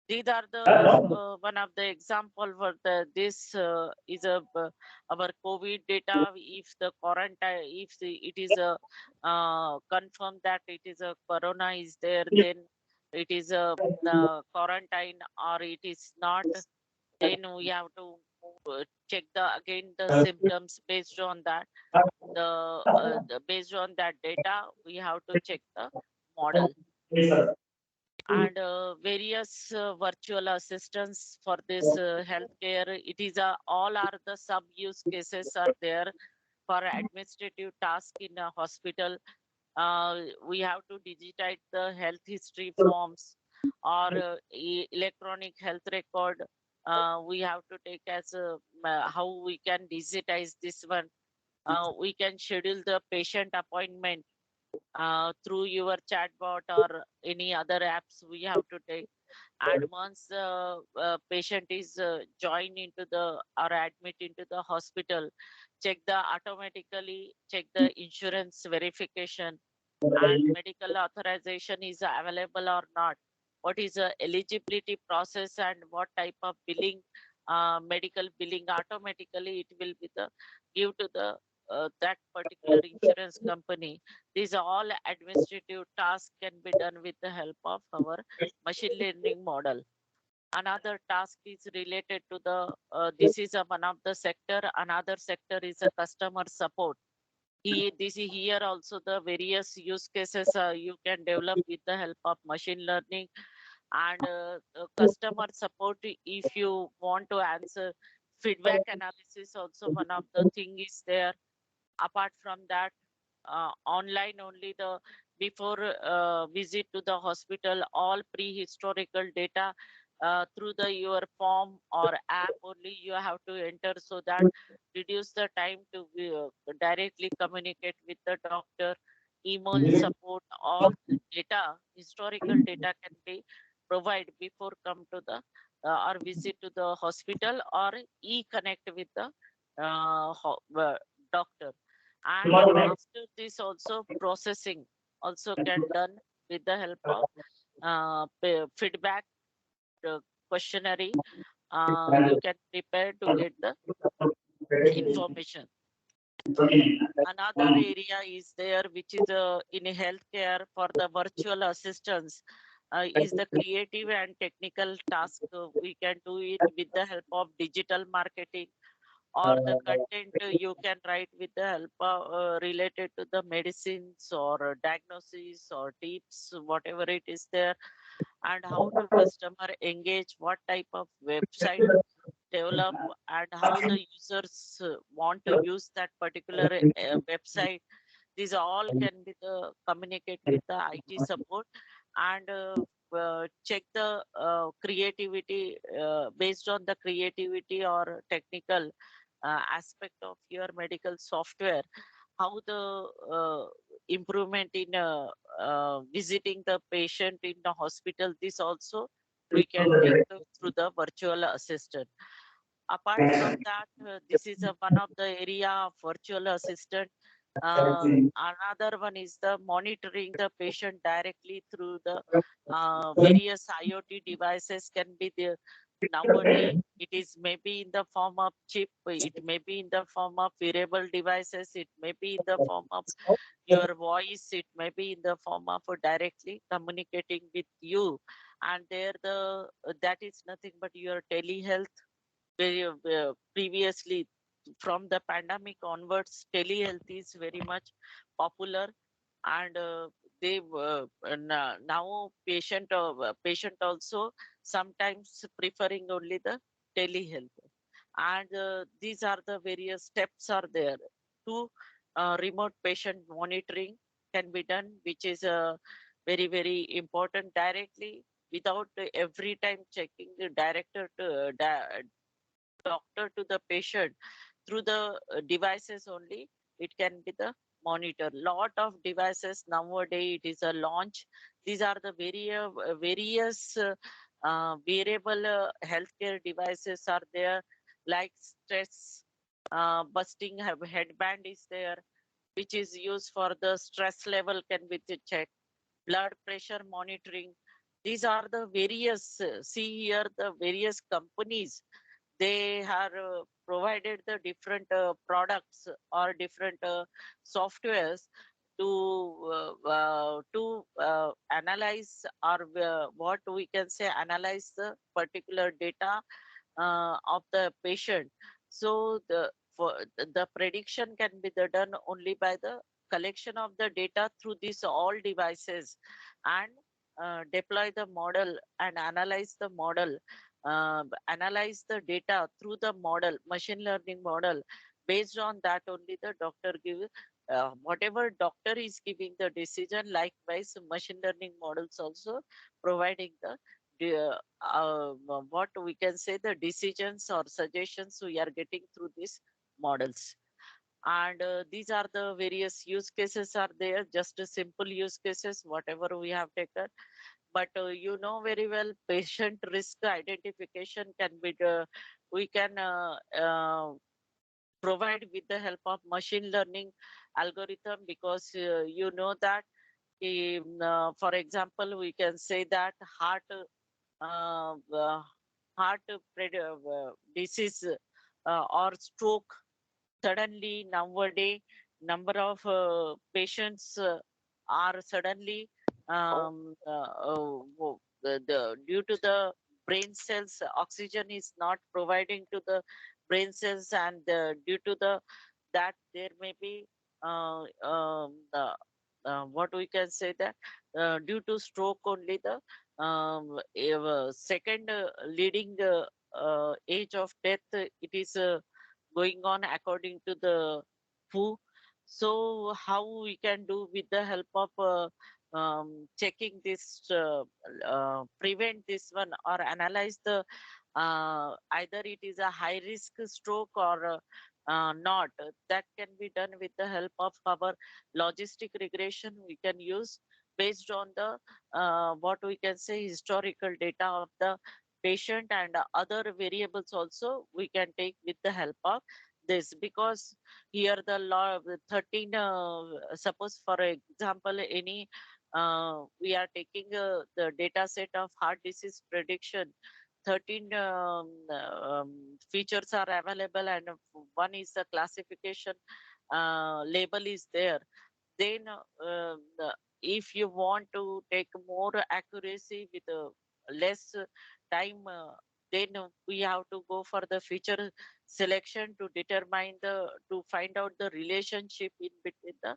These are the one of the example for the this is a our COVID data. If the quarantine, if it is a confirmed that it is a corona is there, then it is a quarantine, or it is not, then we have to check the again the symptoms based on that. Based on that data, we have to check the model. And various virtual assistants for this healthcare. It is all are the sub use cases are there for administrative task in a hospital. We have to digitize the health history forms, or electronic health record. We have to take as how we can digitize this one. We can schedule the patient appointment through your chatbot or any other apps we have to take. And once the patient is joined into the or admit into the hospital, check the automatically check the insurance verification and medical authorization is available or not. What is the eligibility process and what type of billing, medical billing automatically it will be the give to the that particular insurance company. These all administrative tasks can be done with the help of our machine learning model. Another task is related to the this is a one of the sector. Another sector is a customer support. This is here also the various use cases you can develop with the help of machine learning. And customer support, if you want to answer feedback analysis, also one of the thing is there. Apart from that, online only the before visit to the hospital, all prehistorical data through the your form or app only you have to enter, so that reduce the time to directly communicate with the doctor. Email support, all data, historical data can be provided before come to the or visit to the hospital, or e-connect with the doctor. And after this also processing also can done with the help of feedback questionnaire. You can prepare to get the information. Another area is there which is in healthcare for the virtual assistants, is the creative and technical task. We can do it with the help of digital marketing, or the content you can write with the help of related to the medicines or diagnosis or tips, whatever it is there. And how to customer engage, what type of website develop, and how the users want to use that particular website. These all can be the communicate with the IT support. And check the creativity, based on the creativity or technical, aspect of your medical software, how the improvement in visiting the patient in the hospital, this also we can take through the virtual assistant. Apart from that, this is one of the area of virtual assistant. Another one is the monitoring the patient directly through the various IoT devices can be there. Nowadays, it is maybe in the form of chip, it may be in the form of wearable devices, it may be in the form of your voice, it may be in the form of directly communicating with you. And there that is nothing but your telehealth. Previously, from the pandemic onwards, telehealth is very much popular, and now patient also sometimes preferring only the telehealth. And these are the various steps are there to remote patient monitoring can be done, which is very very important directly, without every time checking the director to doctor to the patient through the devices only. It can be the monitor. Lot of devices nowadays, it is a launch. These are the various wearable healthcare devices are there, like stress busting headband is there, which is used for the stress level can be checked, blood pressure monitoring. These are the various, see here the various companies, they are provided the different products or different softwares to analyze, or what we can say, analyze the particular data of the patient. So the prediction can be done only by the collection of the data through these all devices, and deploy the model and analyze the model, analyze the data through the model, machine learning model. Based on that only the doctor give, whatever doctor is giving the decision, likewise machine learning models also providing what we can say, the decisions or suggestions we are getting through these models. And these are the various use cases are there, just a simple use cases whatever we have taken. But you know very well, patient risk identification can be we can provide with the help of machine learning algorithm, because you know that for example, we can say that uh, uh, disease or stroke, suddenly nowadays number of patients are suddenly due to the brain cells, oxygen is not providing to the brain cells, and due to the that there may be what we can say that due to stroke only the second leading age of death, it is going on according to the WHO. So how we can do with the help of checking this, prevent this one or analyze the either it is a high risk stroke or not. That can be done with the help of our logistic regression. We can use based on the what we can say, historical data of the patient, and other variables also we can take with the help of this. Because here the law 13 suppose for example any we are taking the data set of heart disease prediction, 13 features are available, and one is the classification label is there. Then if you want to take more accuracy with less time, then we have to go for the feature selection to determine to find out the relationship in between the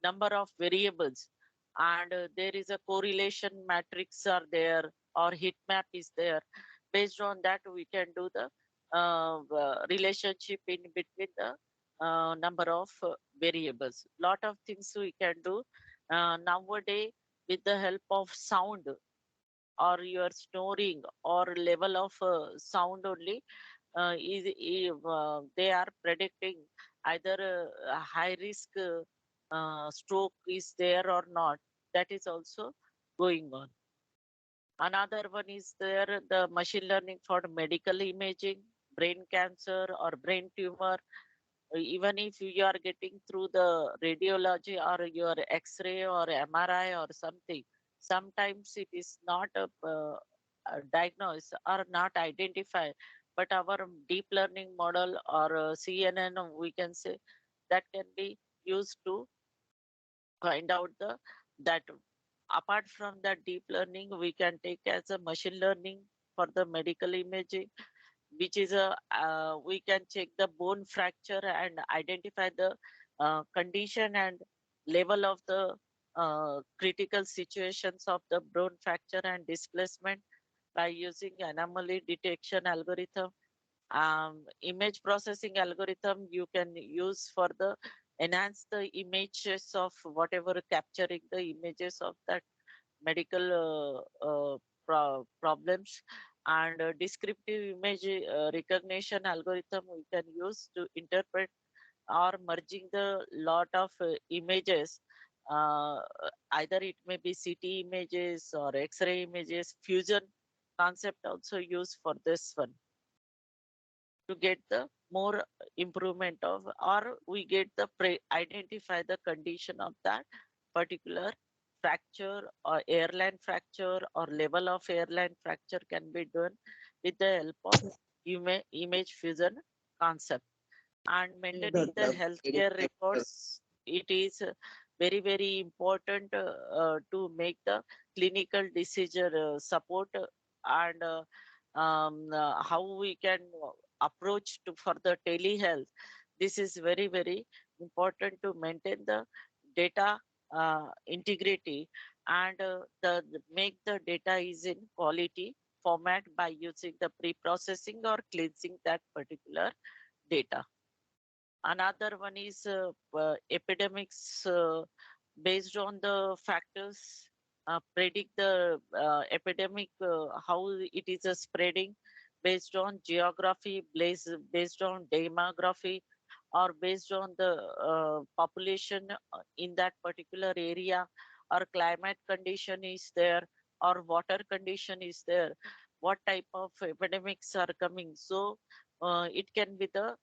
number of variables. And there is a correlation matrix are there, or heat map is there. Based on that we can do the relationship in between the number of variables. Lot of things we can do nowadays with the help of sound, or your snoring or level of sound only. they are predicting either a high risk stroke is there or not. That is also going on. Another one is there, the machine learning for medical imaging, brain cancer or brain tumor. Even if you are getting through the radiology or your X-ray or MRI or something, sometimes it is not diagnosed or not identified, but our deep learning model or CNN, we can say, that can be used to find out the that. Apart from that deep learning, we can take as a machine learning for the medical imaging, which is a we can check the bone fracture and identify the condition and level of the critical situations of the bone fracture and displacement by using anomaly detection algorithm. Image processing algorithm you can use for the enhance the images of whatever capturing the images of that medical problems, and descriptive image recognition algorithm we can use to interpret or merging the lot of images, uh, either it may be CT images or X-ray images. Fusion concept also used for this one to get the more improvement of, or we get the identify the condition of that particular fracture or airline fracture or level of airline fracture can be done with the help of image fusion concept. And maintaining the healthcare records, it is very important to make the clinical decision support, and how we can approach to for the telehealth. This is very important to maintain the data integrity, and make the data is in quality format by using the pre-processing or cleansing that particular data. Another one is epidemics, based on the factors, predict the epidemic, how it is spreading based on geography, based on demography, or based on the population in that particular area, or climate condition is there, or water condition is there, what type of epidemics are coming. So it can be the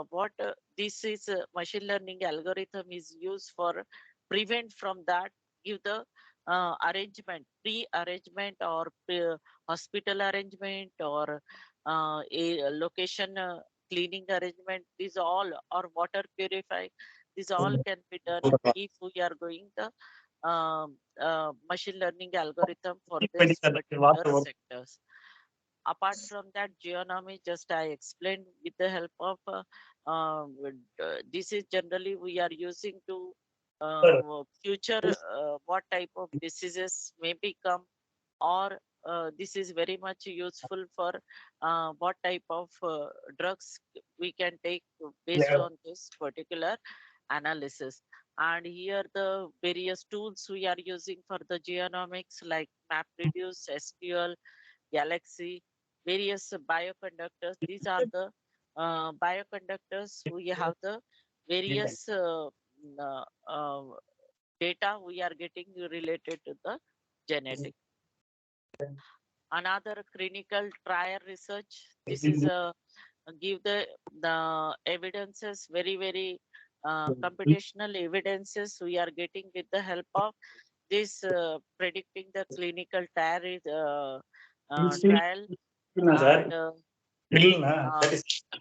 what this is machine learning algorithm is used for prevent from that, give the arrangement, pre-arrangement or hospital arrangement or a location cleaning arrangement. These all, or water purify, these all can be done if we are going the machine learning algorithm for this particular sectors. Apart from that, geonomy, just I explained with the help of this is generally we are using to future what type of diseases may become, or this is very much useful for what type of drugs we can take based on this particular analysis. And here the various tools we are using for the geonomics like MapReduce, SQL, Galaxy, various bioconductors. These are the bioconductors. We have the various data we are getting related to the genetic. Another clinical trial research. This is a give the evidences, very computational evidences we are getting with the help of this predicting the clinical trial, and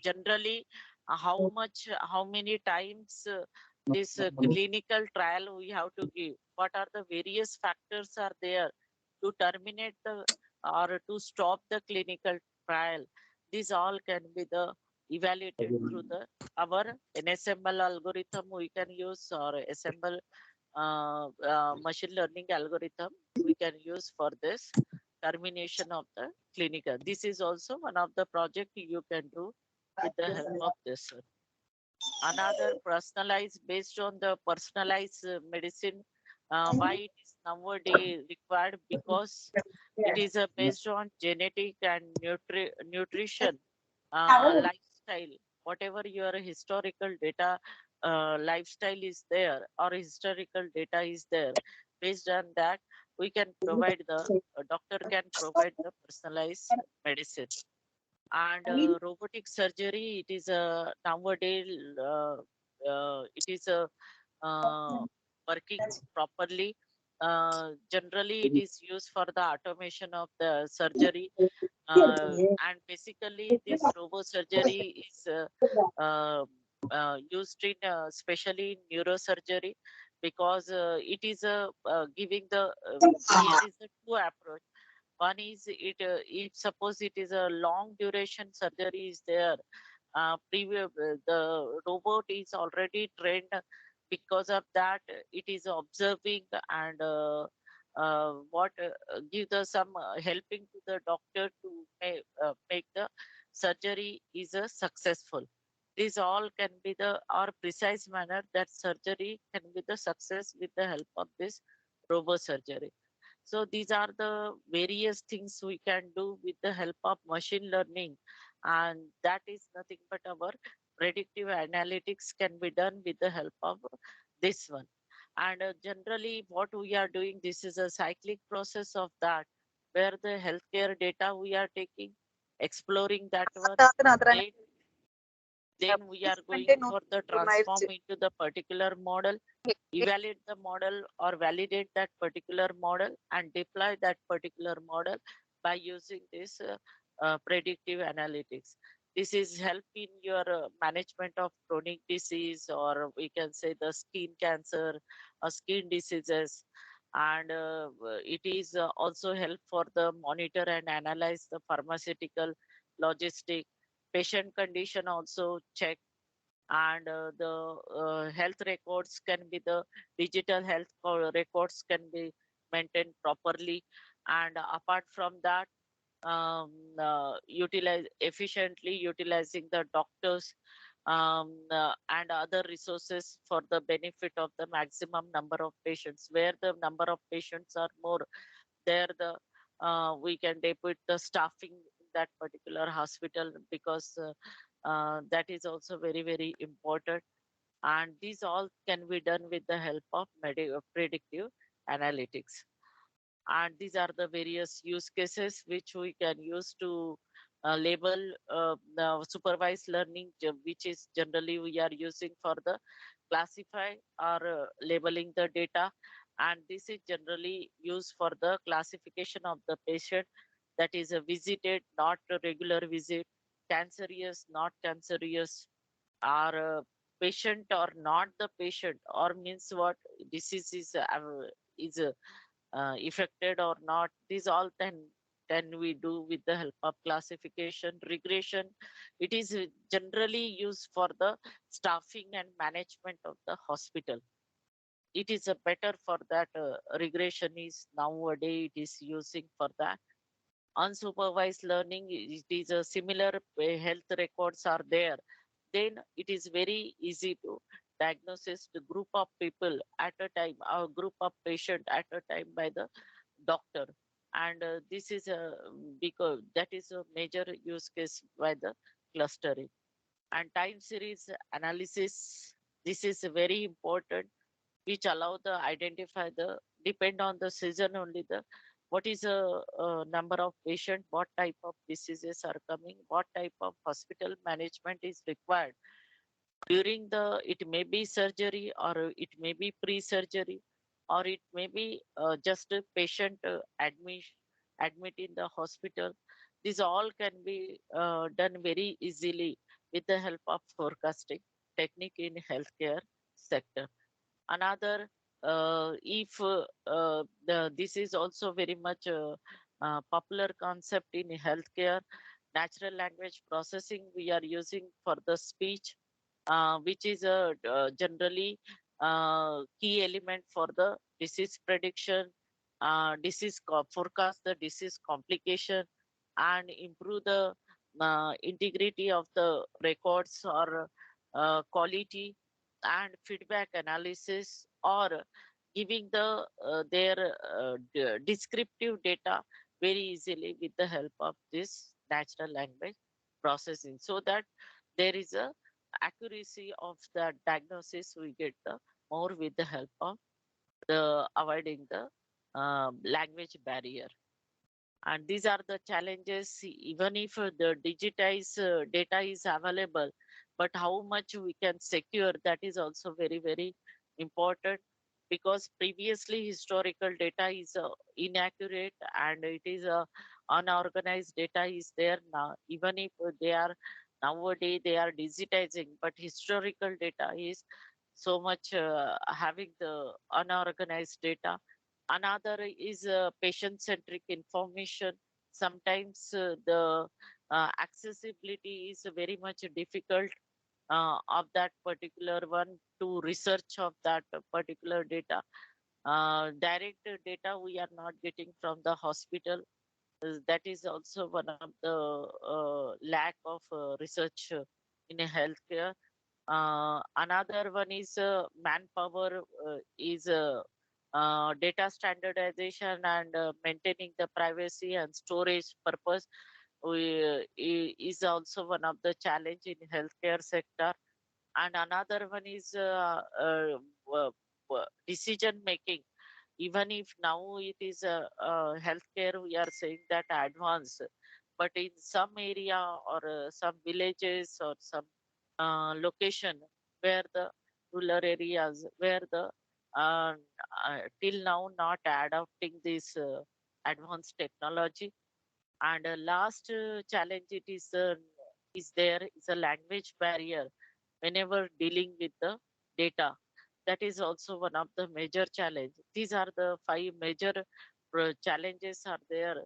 generally how many times this clinical trial we have to give, what are the various factors are there to terminate the or to stop the clinical trial. These all can be the evaluated through the our NSML algorithm we can use, or assemble machine learning algorithm we can use for this termination of the clinical. This is also one of the project you can do with the help of this. Another personalized, based on the personalized medicine. Why it is nowadays required because it is based on genetic and nutrition, lifestyle, whatever your historical data, lifestyle is there or historical data is there. Based on that, we can provide the doctor can provide the personalized medicine. And robotic surgery, it is a nowadays it is a working properly. Generally, it is used for the automation of the surgery, and basically this robo surgery is used in especially in neurosurgery, because it is giving the here is a two approach. One is if suppose it is a long duration surgery is there, the robot is already trained. Because of that, it is observing and what give the some helping to the doctor to make the surgery is a successful. These all can be the or precise manner that surgery can be the success with the help of this robot surgery. So these are the various things we can do with the help of machine learning. And that is nothing but our predictive analytics can be done with the help of this one. And generally what we are doing, this is a cyclic process of that, where the healthcare data we are taking, exploring that one, then we are going for the transform into the particular model, evaluate the model or validate that particular model and deploy that particular model by using this predictive analytics. This is help in your management of chronic disease, or we can say the skin cancer or skin diseases. And it is also help for the monitor and analyze the pharmaceutical logistic patient condition also check. And the health records can be the digital health records can be maintained properly. And apart from that, utilize efficiently utilizing the doctors and other resources for the benefit of the maximum number of patients. Where the number of patients are more, there the we can depute the staffing in that particular hospital, because that is also very very important. And these all can be done with the help of predictive analytics. And these are the various use cases which we can use to label the supervised learning, which is generally we are using for the classify or labeling the data. And this is generally used for the classification of the patient, that is a visited, not a regular visit, cancerous, not cancerous, or patient or not the patient, or means what disease is affected or not. These all then we do with the help of classification. Regression, it is generally used for the staffing and management of the hospital. It is a better for that. Regression is nowadays it is using for that. Unsupervised learning, it is a similar health records are there, then it is very easy to diagnosis the group of people at a time, or group of patient at a time by the doctor. And this is a because that is a major use case by the clustering. And time series analysis, this is very important, which allow the identify the depend on the season only the what is a number of patient, what type of diseases are coming, what type of hospital management is required during the, it may be surgery or it may be pre-surgery, or it may be just a patient admit in the hospital. These all can be done very easily with the help of forecasting technique in healthcare sector. Another, if this is also very much popular concept in healthcare, natural language processing we are using for the speech, which is a generally key element for the disease prediction, forecast the disease complication, and improve the integrity of the records or quality and feedback analysis, or giving their descriptive data very easily with the help of this natural language processing, so that there is a accuracy of the diagnosis we get the more with the help of the avoiding the language barrier. And these are the challenges, even if the digitized data is available, but how much we can secure, that is also very, very important, because previously historical data is inaccurate, and it is unorganized data is there now. Even if they are nowadays they are digitizing, but historical data is so much having the unorganized data. Another is patient-centric information. Sometimes the accessibility is very much difficult of that particular one to research of that particular data. Direct data we are not getting from the hospital. That is also one of the lack of research in a healthcare. Another one is manpower is data standardization and maintaining the privacy and storage purpose is also one of the challenge in healthcare sector. And another one is decision making. Even if now it is healthcare, we are saying that advanced, but in some area or some villages or some location where the rural areas where the uh, till now not adopting this advanced technology. And last challenge it is there is a language barrier whenever dealing with the data. That is also one of the major challenge. These are the five major challenges are there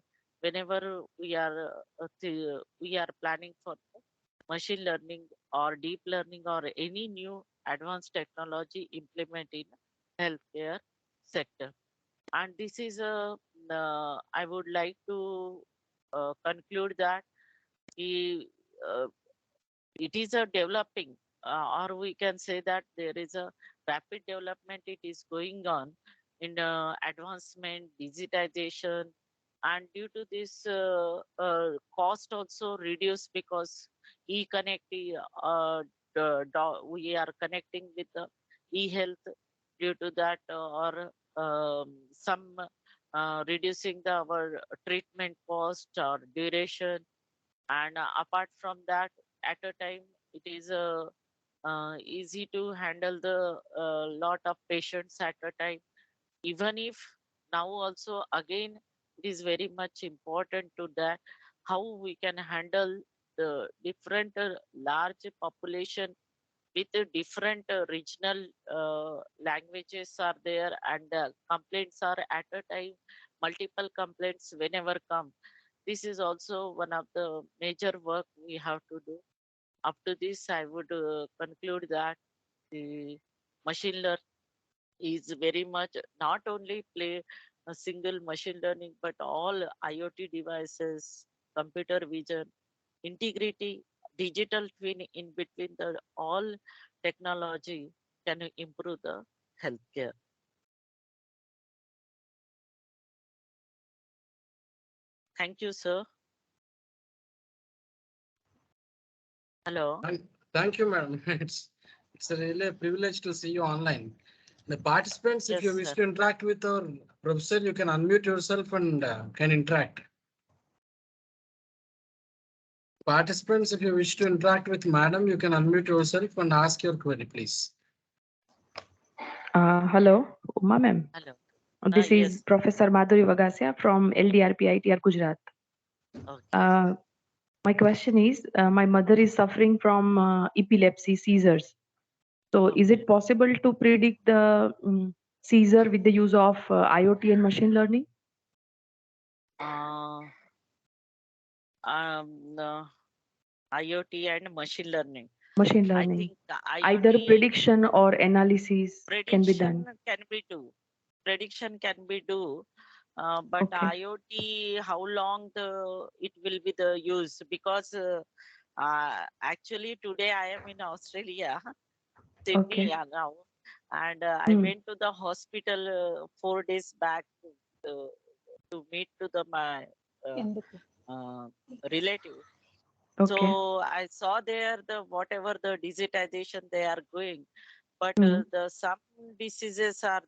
whenever we are planning for machine learning or deep learning or any new advanced technology implement in healthcare sector. And this is a I would like to conclude that he, uh, it is a developing, or we can say that there is a rapid development it is going on in advancement digitization. And due to this cost also reduced, because e-connect we are connecting with the e-health. Due to that or some reducing our treatment cost or duration. And apart from that, at a time it is easy to handle the lot of patients at a time. Even if now also again it is very much important to that how we can handle the different large population with different regional languages are there, and complaints are at a time multiple complaints whenever come. This is also one of the major work we have to do. Up to this, I would conclude that the machine learning is very much not only play a single machine learning, but all IoT devices, computer vision, integrity, digital twin in between the all technology can improve the healthcare. Thank you, sir. Hello. Thank you, madam. It's a really privilege to see you online. The participants, if Yes, you wish sir. to interact with our professor, you can unmute yourself and can interact. Participants, if you wish to interact with madam, you can unmute yourself and ask your query, please. Hello, Uma ma'am. Hello. This is Yes. Professor Madhuri Vagasia from LDRP ITR Gujarat. Okay. My question is, my mother is suffering from epilepsy seizures. So is it possible to predict the seizure with the use of IoT and machine learning? IoT and machine learning. Machine I learning. think Either IoT prediction or analysis can be done. can be do. Prediction can be do. But Okay. IoT, how long it will be the use? Because actually today I am in Australia, Sydney Okay. now. And I Mm. went to the hospital 4 days back uh, to meet to my uh, In the uh, relative. Okay. So I saw there the whatever the digitization they are going, but Mm. the some diseases are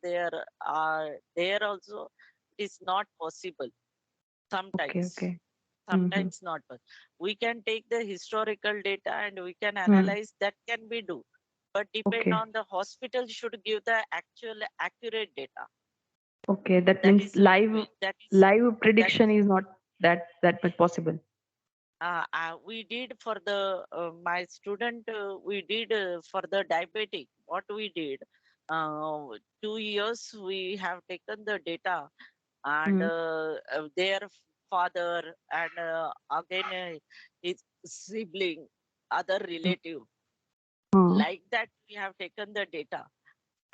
there also. It is not possible Okay. sometimes. Okay. Mhm. Sometimes not. But we can take the historical data and we can Mm. analyze that can be do. But depend Okay. on the hospital should give the actual accurate data. Okay. That That means is live that prediction is not that much possible. we did for the my student we did for the diabetic what we did uh, 2 years we have taken the data and Mm. their father and again his sibling other Mm. relative Mm. like that we have taken the data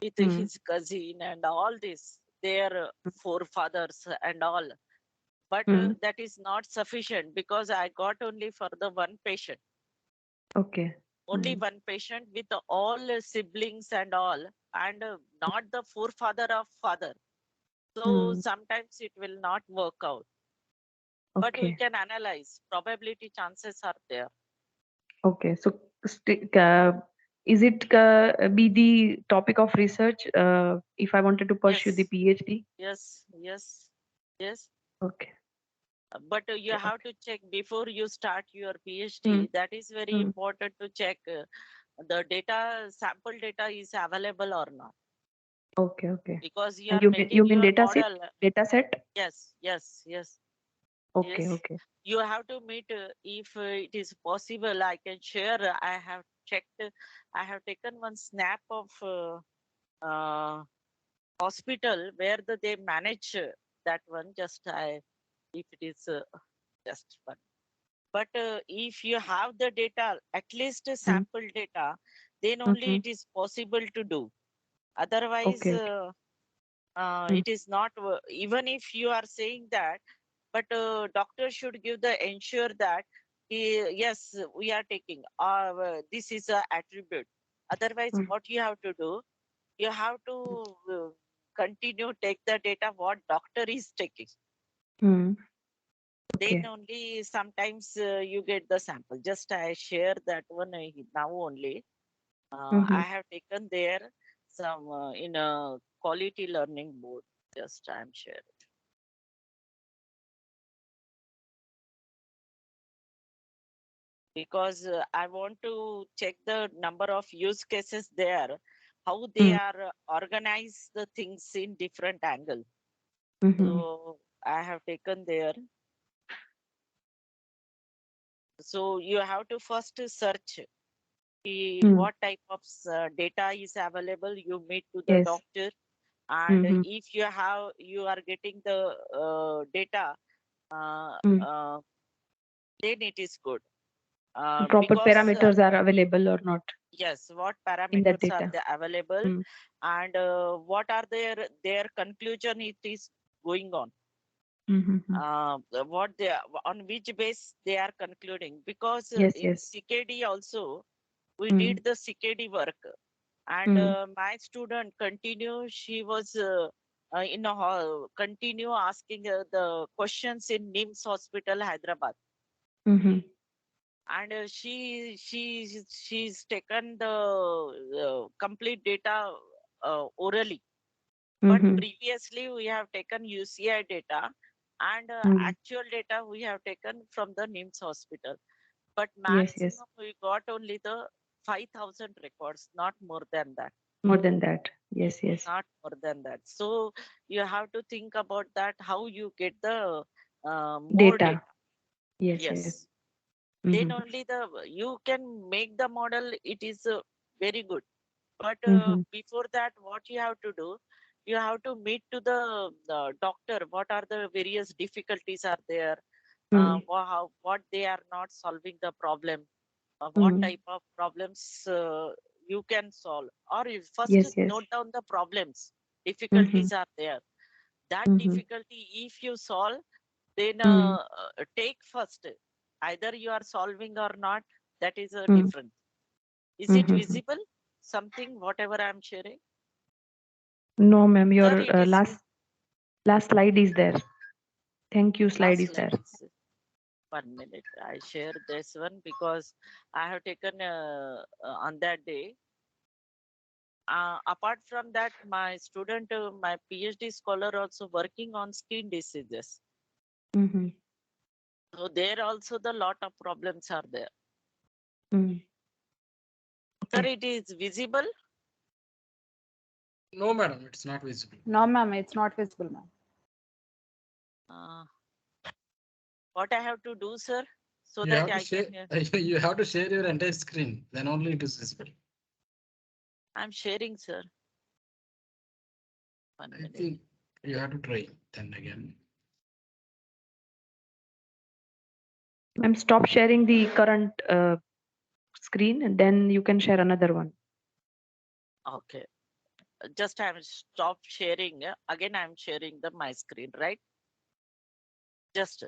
with Mm. his cousin and all this their forefathers and all but Mm. that is not sufficient because I got only for the one patient Okay. only Mm. one patient with all siblings and all and not the forefather of father so Mm. sometimes it will not work out but we Okay. can analyze probability chances are there. Okay. So, is it be the topic of research if I wanted to pursue the Yes, PhD? yes. Okay. But you Okay. have to check before you start your Mm. PhD. That is very Mm. important to check the data, sample data is available or not. Okay. Okay. Because you And are you making mean your data set? model. Data set? Yes. Okay. Yes, Okay. you have to meet if it is possible. I can share. I have checked. I have taken one snap of hospital where they manage that one. Just I, if it is just one. But if you have the data, at least Mm. sample data, then only Mm-hmm. it is possible to do. Otherwise, Okay. Okay. Mm. it is not. Even if you are saying that. But doctor should give the ensure that yes we are taking this is a attribute otherwise Mm. what you have to do you have to continue take the data what doctor is taking Mm. then Okay. only sometimes you get the sample just I share that one now only Mm-hmm. I have taken there some in a quality learning board just I'm sharing because I want to check the number of use cases there, how they Mm. are organize the things in different angle. Mm-hmm. So I have taken there. So you have to first search Mm. what type of data is available. You meet to the Yes. doctor, and Mm-hmm. if you are getting the data, uh, Mm. uh, then it is good. Proper Because parameters are available or not yes, what in that parameters are data? there available Mm. and what are their conclusion it is going on. Mm-hmm. What they on which base they are concluding because Yes. in Yes. CKD also we Mm. did the CKD work and Mm. my student continue she was in a hall continue asking the questions in NIMS hospital Hyderabad Mm-hmm. and she's taken the complete data orally but Mm-hmm. previously we have taken UCI data and Mm. actual data we have taken from the NIMS hospital but Yes. Yes. maximum we got only the 5,000 records not more than that More than that. Yes. Yes. not more than that so you have to think about that how you get the more Data. data Yes. Yes. yes then Mm-hmm. only you can make the model it is very good but Mm-hmm. before that what you have to do you have to meet to the doctor what are the various difficulties are there Mm. what they are not solving the problem what Mm. type of problems you can solve or you first Yes. Yes. note down the problems Mm-hmm. difficulties are there that Mm-hmm. difficulty if you solve then Mm. take first either you are solving or not that is a Mm. difference is it Mm-hmm. visible something whatever I'm sharing No, ma'am, Sir, your it is last slide is there. Thank you, slide last is there. slide. 1 minute. I share this one because I have taken on that day. Apart from that, my student, my PhD scholar also working on skin diseases. Mm-hmm. So there also the lot of problems are there. Mm. Sir, Okay. it is visible. No, madam, it's not visible. No, ma'am, it's not visible, ma'am. What I have to do, sir, so You that have to I share. can. You have to share your entire screen. Then only it is visible. I'm sharing, sir. 1 I minute. think you have to try then again. Ma'am, stop sharing the current screen and then you can share another one. Okay. Just I'm stop sharing. Again, I'm sharing my screen, right? Just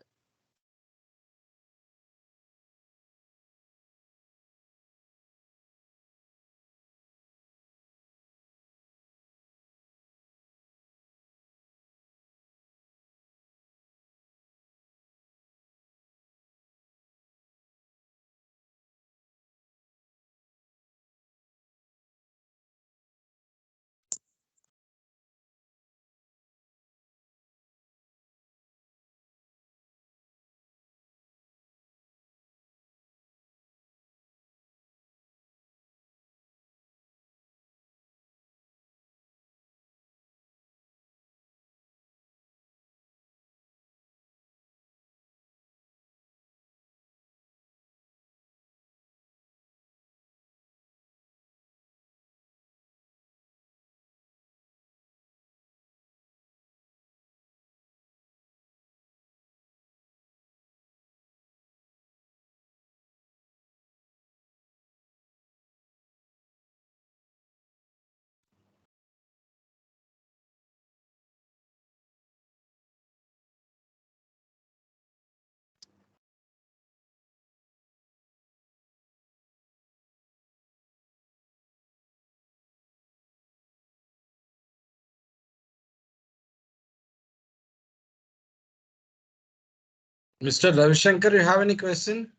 Mr. Ravishankar, you have any question?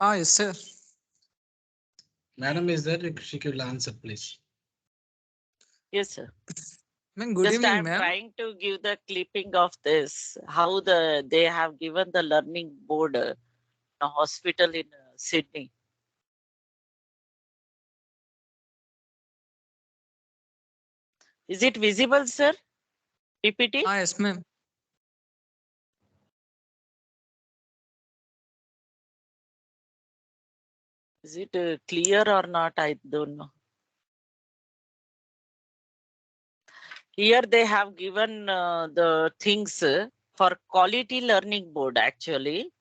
Yes, sir. Madam is there. She will answer, please. yes, sir. Ma'am, good Just evening, I'm ma'am. trying to give the clipping of this, how they have given the learning board a hospital in Sydney. Is it visible, sir? PPT? Yes, ma'am. Is it clear or not? I don't know. Here they have given the things for quality learning board actually.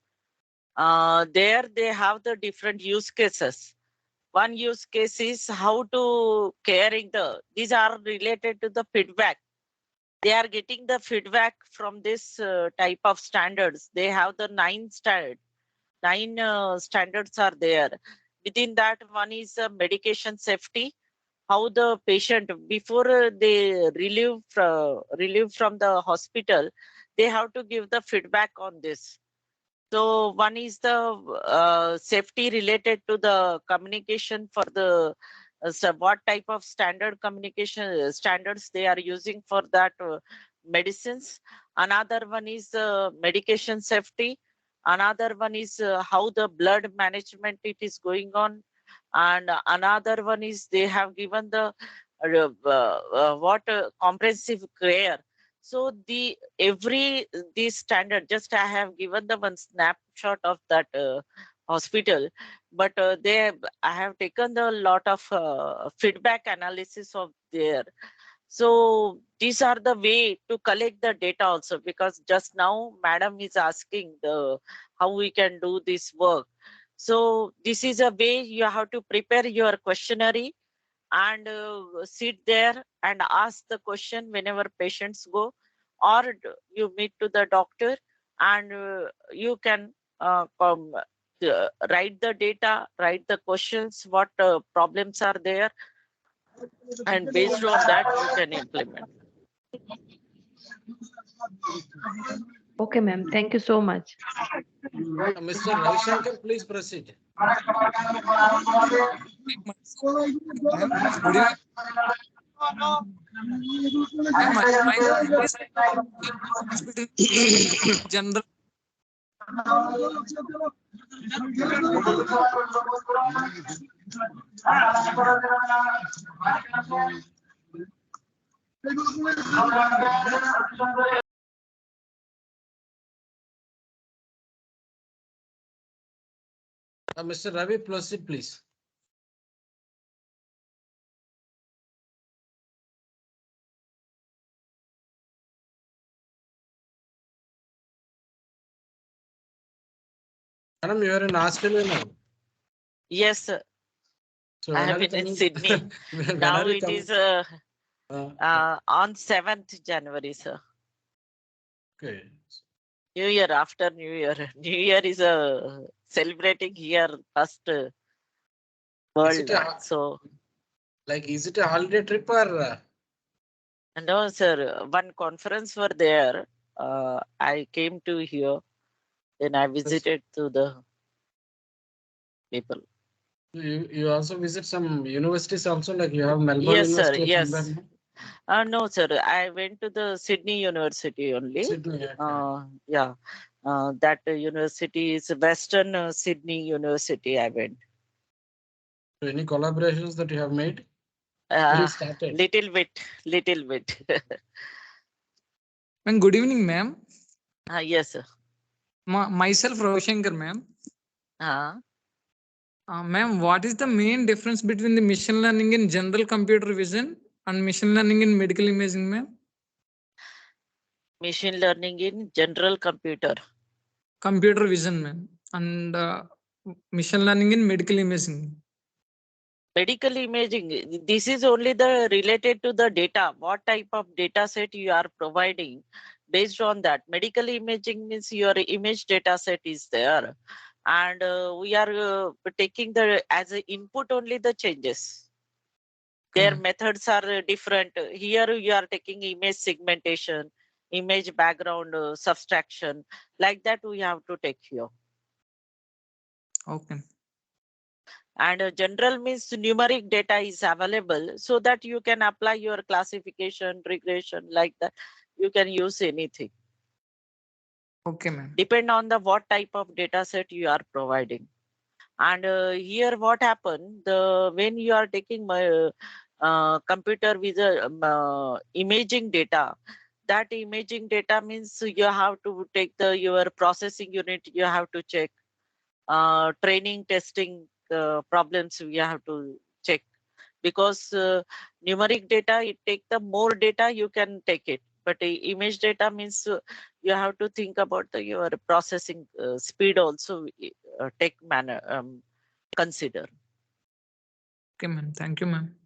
There they have the different use cases. One use case is how to caring these are related to the feedback. They are getting the feedback from this type of standards. They have the 9 standards are there. Within that, one is medication safety. How the patient before they relieve from the hospital, they have to give the feedback on this. So one is the safety related to the communication for the so what type of standard communication standards they are using for that medicines. Another one is medication safety. Another one is how the blood management it is going on. And another one is they have given the what comprehensive care. So this standard, just I have given the one snapshot of that hospital, but I have taken the lot of feedback analysis of there. So these are the way to collect the data also, because just now madam is asking the how we can do this work. So this is a way you have to prepare your questionnaire and sit there and ask the question whenever patients go, or you meet to the doctor and you can write the data, write the questions, what problems are there, And based on that, you can implement. Okay, ma'am. Thank you so much. Mr. Ravishankar, please proceed. Ma'am, good evening. Ma'am, my general. Mr. Ravi, proceed, please. Madam, you are in Australia now. Yes, sir. So I when have are you been in coming? Sydney. When Now are you it coming? is Uh, on 7th January, sir. okay. New Year after New Year. New Year is celebrating here first Is world. it a, So is it a holiday trip or? no, sir. One conference were there. I came to here. Then I visited to the people. You also visit some universities also, like you have Melbourne Yes, sir. University. Yes. No, sir. I went to the Sydney University only. Sydney, okay. Yeah. That university is Western Sydney University. I went. So any collaborations that you have made? Started. Little bit. Ma'am, good evening, ma'am. Yes, sir. Myself, Ravishankar, ma'am. Ma'am, what is the main difference between the machine learning in general computer vision and machine learning in medical imaging, ma'am? Machine learning in general computer. Computer vision, ma'am, and machine learning in medical imaging. Medical imaging, this is only the related to the data, what type of data set you are providing. Based on that, medical imaging means your image data set is there, and we are taking the as an input only the changes. Their methods are different. Here you are taking image segmentation, image background subtraction, like that we have to take here. Okay. And general means numeric data is available so that you can apply your classification, regression, like that. You can use anything. Okay, ma'am. Depend on the what type of data set you are providing. And here what happened, when you are taking my computer with imaging data, that imaging data means you have to take your processing unit, you have to check training, testing problems we have to check, because numeric data, it take the more data you can take it, but image data means you have to think about your processing speed also take manner consider. Okay, ma'am. Thank you, ma'am.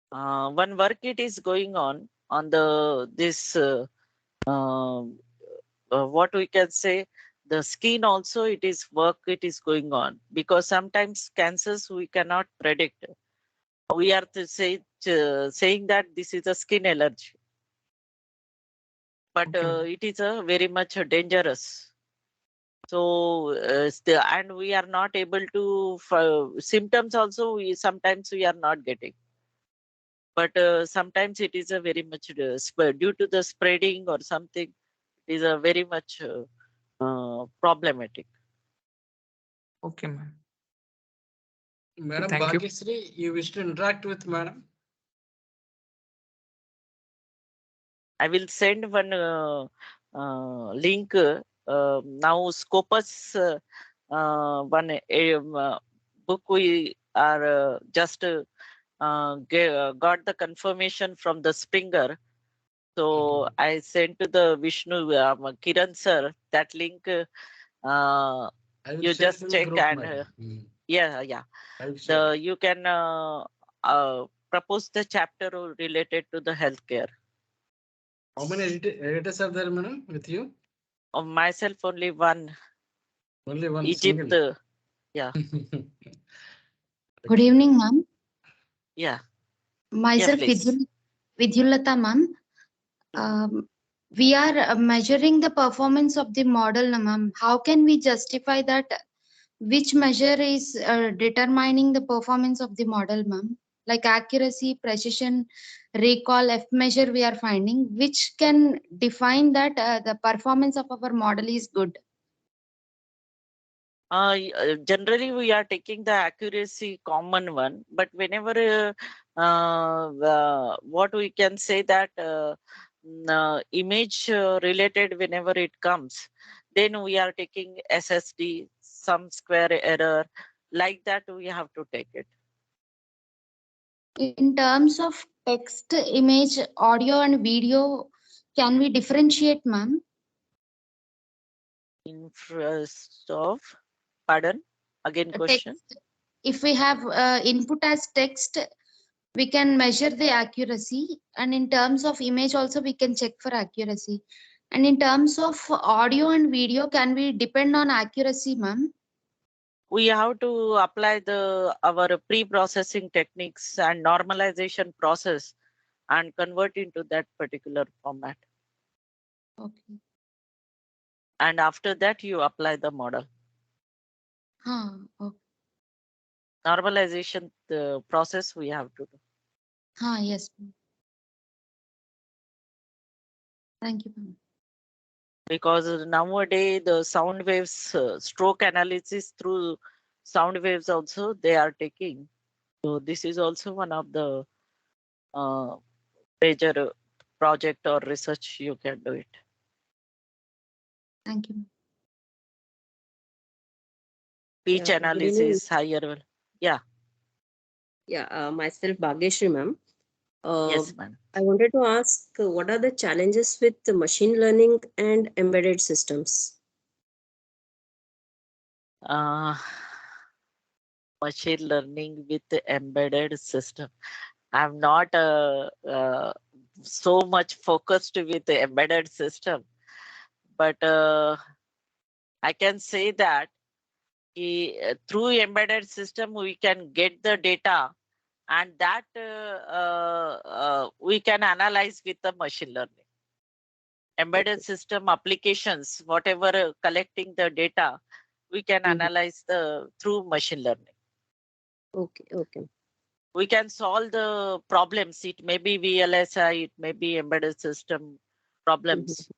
One work it is going on this what we can say, the skin also, it is going on, because sometimes cancers we cannot predict. We are to saying that this is a skin allergy, but Okay. it is very much dangerous. So and we are not able to symptoms also, sometimes we are not getting, but sometimes it is a very much due to the spreading or something, it is a very much problematic. Okay, ma'am. Madam Thank you. Bhagyasri, you wish to interact with Madam? I will send one link. Now Scopus, one book we are just got the confirmation from the Springer. So I sent to the Vishnu, Kiran sir, that link. You just check and yeah. You can propose the chapter related to the healthcare. How many editors are there, Madam, with you? Of myself, only one. Only one. Egypt. Single. Yeah. Good evening, ma'am. Yeah. Myself, please. Vidyulata, ma'am. We are measuring the performance of the model, ma'am. How can we justify that? Which measure is determining the performance of the model, ma'am? Like accuracy, precision, recall, F measure we are finding, which can define that the performance of our model is good. Generally, we are taking the accuracy common one, but whenever what we can say that image related, whenever it comes, then we are taking SSD, some square error, like that we have to take it. In terms of text, image, audio, and video, can we differentiate, ma'am? In first of, pardon, again question. Text. If we have input as text, we can measure the accuracy, and in terms of image also we can check for accuracy. And in terms of audio and video, can we depend on accuracy, ma'am? We have to apply our pre-processing techniques and normalization process and convert into that particular format. Okay. And after that, you apply the model. Okay. Normalization, the process we have to do. Yes, ma'am. Thank you, ma'am. Because nowadays the sound waves, stroke analysis through sound waves also they are taking. So this is also one of the major project or research you can do it. Thank you. Speech analysis, higher. Yeah. Yeah, myself Bhageshri, ma'am. Yes, ma'am. I wanted to ask what are the challenges with the machine learning and embedded systems? Machine learning with the embedded system. I'm not so much focused with the embedded system, but I can say that through embedded system we can get the data, and that we can analyze with the machine learning. Embedded system applications, whatever collecting the data, we can analyze through machine learning. Okay. We can solve the problems. It may be VLSI, it may be embedded system problems.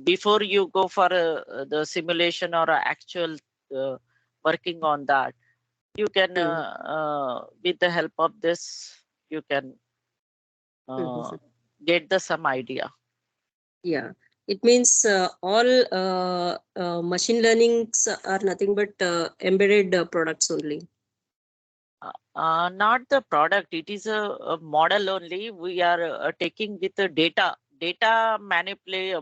Before you go for the simulation or actual working on that, you can, with the help of this, you can get some idea. Yeah, it means all machine learnings are nothing but embedded products only. Not the product, it is a model only. We are taking with the data manipulate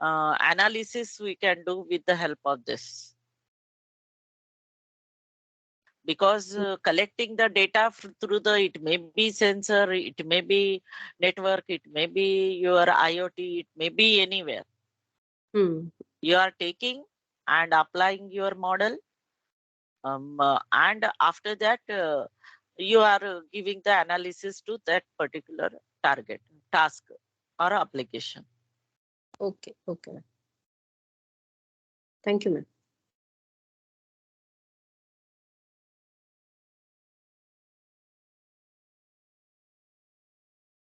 analysis we can do with the help of this. Because collecting the data through it may be sensor, it may be network, it may be your IoT, it may be anywhere. You are taking and applying your model, and after that you are giving the analysis to that particular target, task or application. Okay. Thank you, ma'am.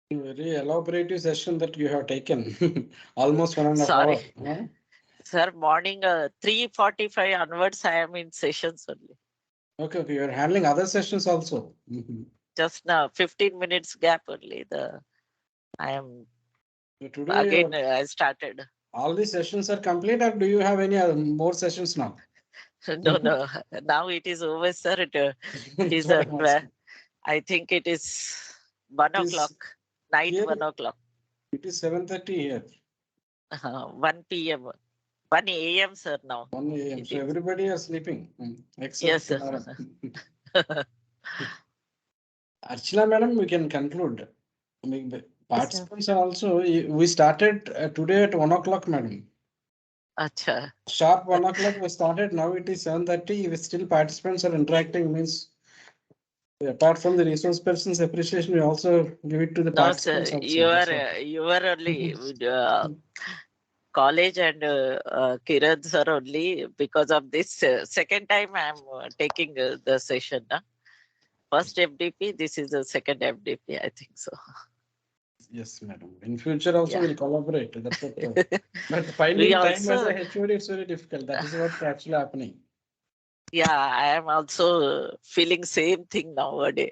Very elaborative session that you have taken. Almost 1.5 hours. Sorry. Sir, morning 3:45 onwards, I am in sessions only. Okay. You are handling other sessions also. Just now, 15 minutes gap only. I am today again. I started. All these sessions are complete, or do you have any more sessions now? No. Now it is over, sir. It is I think it is 1 o'clock. Night here, 1 o'clock. It is 7:30 here. 1 p.m. 1 a.m. sir now. 1 a.m. So everybody is sleeping. Except yes, sir. Archana madam, we can conclude. Participants are also, we started today at 1 o'clock, madam. Acha. Sharp 1 o'clock we started. Now it is 7:30. If still participants are interacting, means apart from the resource persons appreciation, we also give it to the No, sir, participants. Also. you That's are what. you are only with, college and Kiran sir only because of this second time I am taking the session. First FDP, this is the second FDP, I think so. Yes, madam. In future also Yeah. we'll collaborate. That's what. But We finding time as also, a HOD, it's very difficult. That is what's actually happening. yeah, I am also feeling same thing nowadays.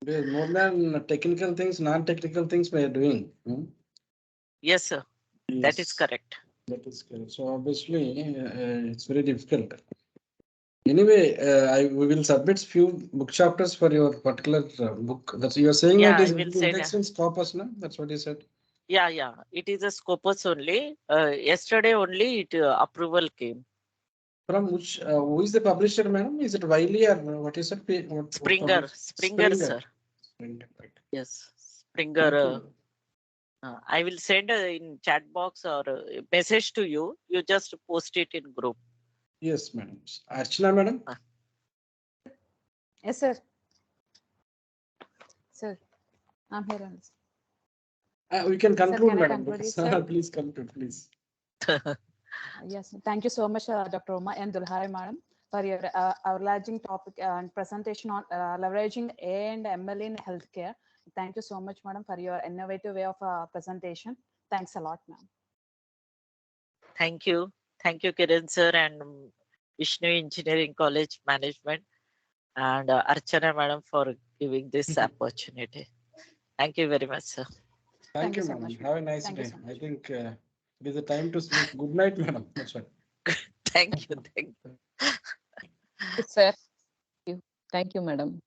Because more than technical things, non-technical things we are doing. Yes, sir. That is Yes, correct. that is correct. So obviously, it's very difficult. Anyway, we will submit few book chapters for your particular book. That's you are saying Yeah, that is I will say that. index and scopus, no? That's what you said. Yeah. It is a scopus only. Yesterday only it approval came. From which, who is the publisher, madam? Is it Wiley or what is it? Springer, sir. Springer, right. Yes, Springer. Thank you. I will send in chat box or a message to you. You just post it in group. Yes, madam. Archana, madam. Yes, sir. Sir, I'm here. On this. We can conclude, can I madam. conclude it, sir? Please conclude, please. Yes, thank you so much, Dr. Uma and Dulhare, madam, for your outlining topic and presentation on leveraging AI and ML in healthcare. Thank you so much, madam, for your innovative way of presentation. Thanks a lot, ma'am. Thank you, Kiran sir and Vishnu Engineering College Management and Archana madam for giving this opportunity. Thank you very much, sir. Thank you, so madam. much, Have a nice Thank you day. so I much. think it is a time to sleep. Good night, madam. That's right. Thank you. Sir. Thank you, madam.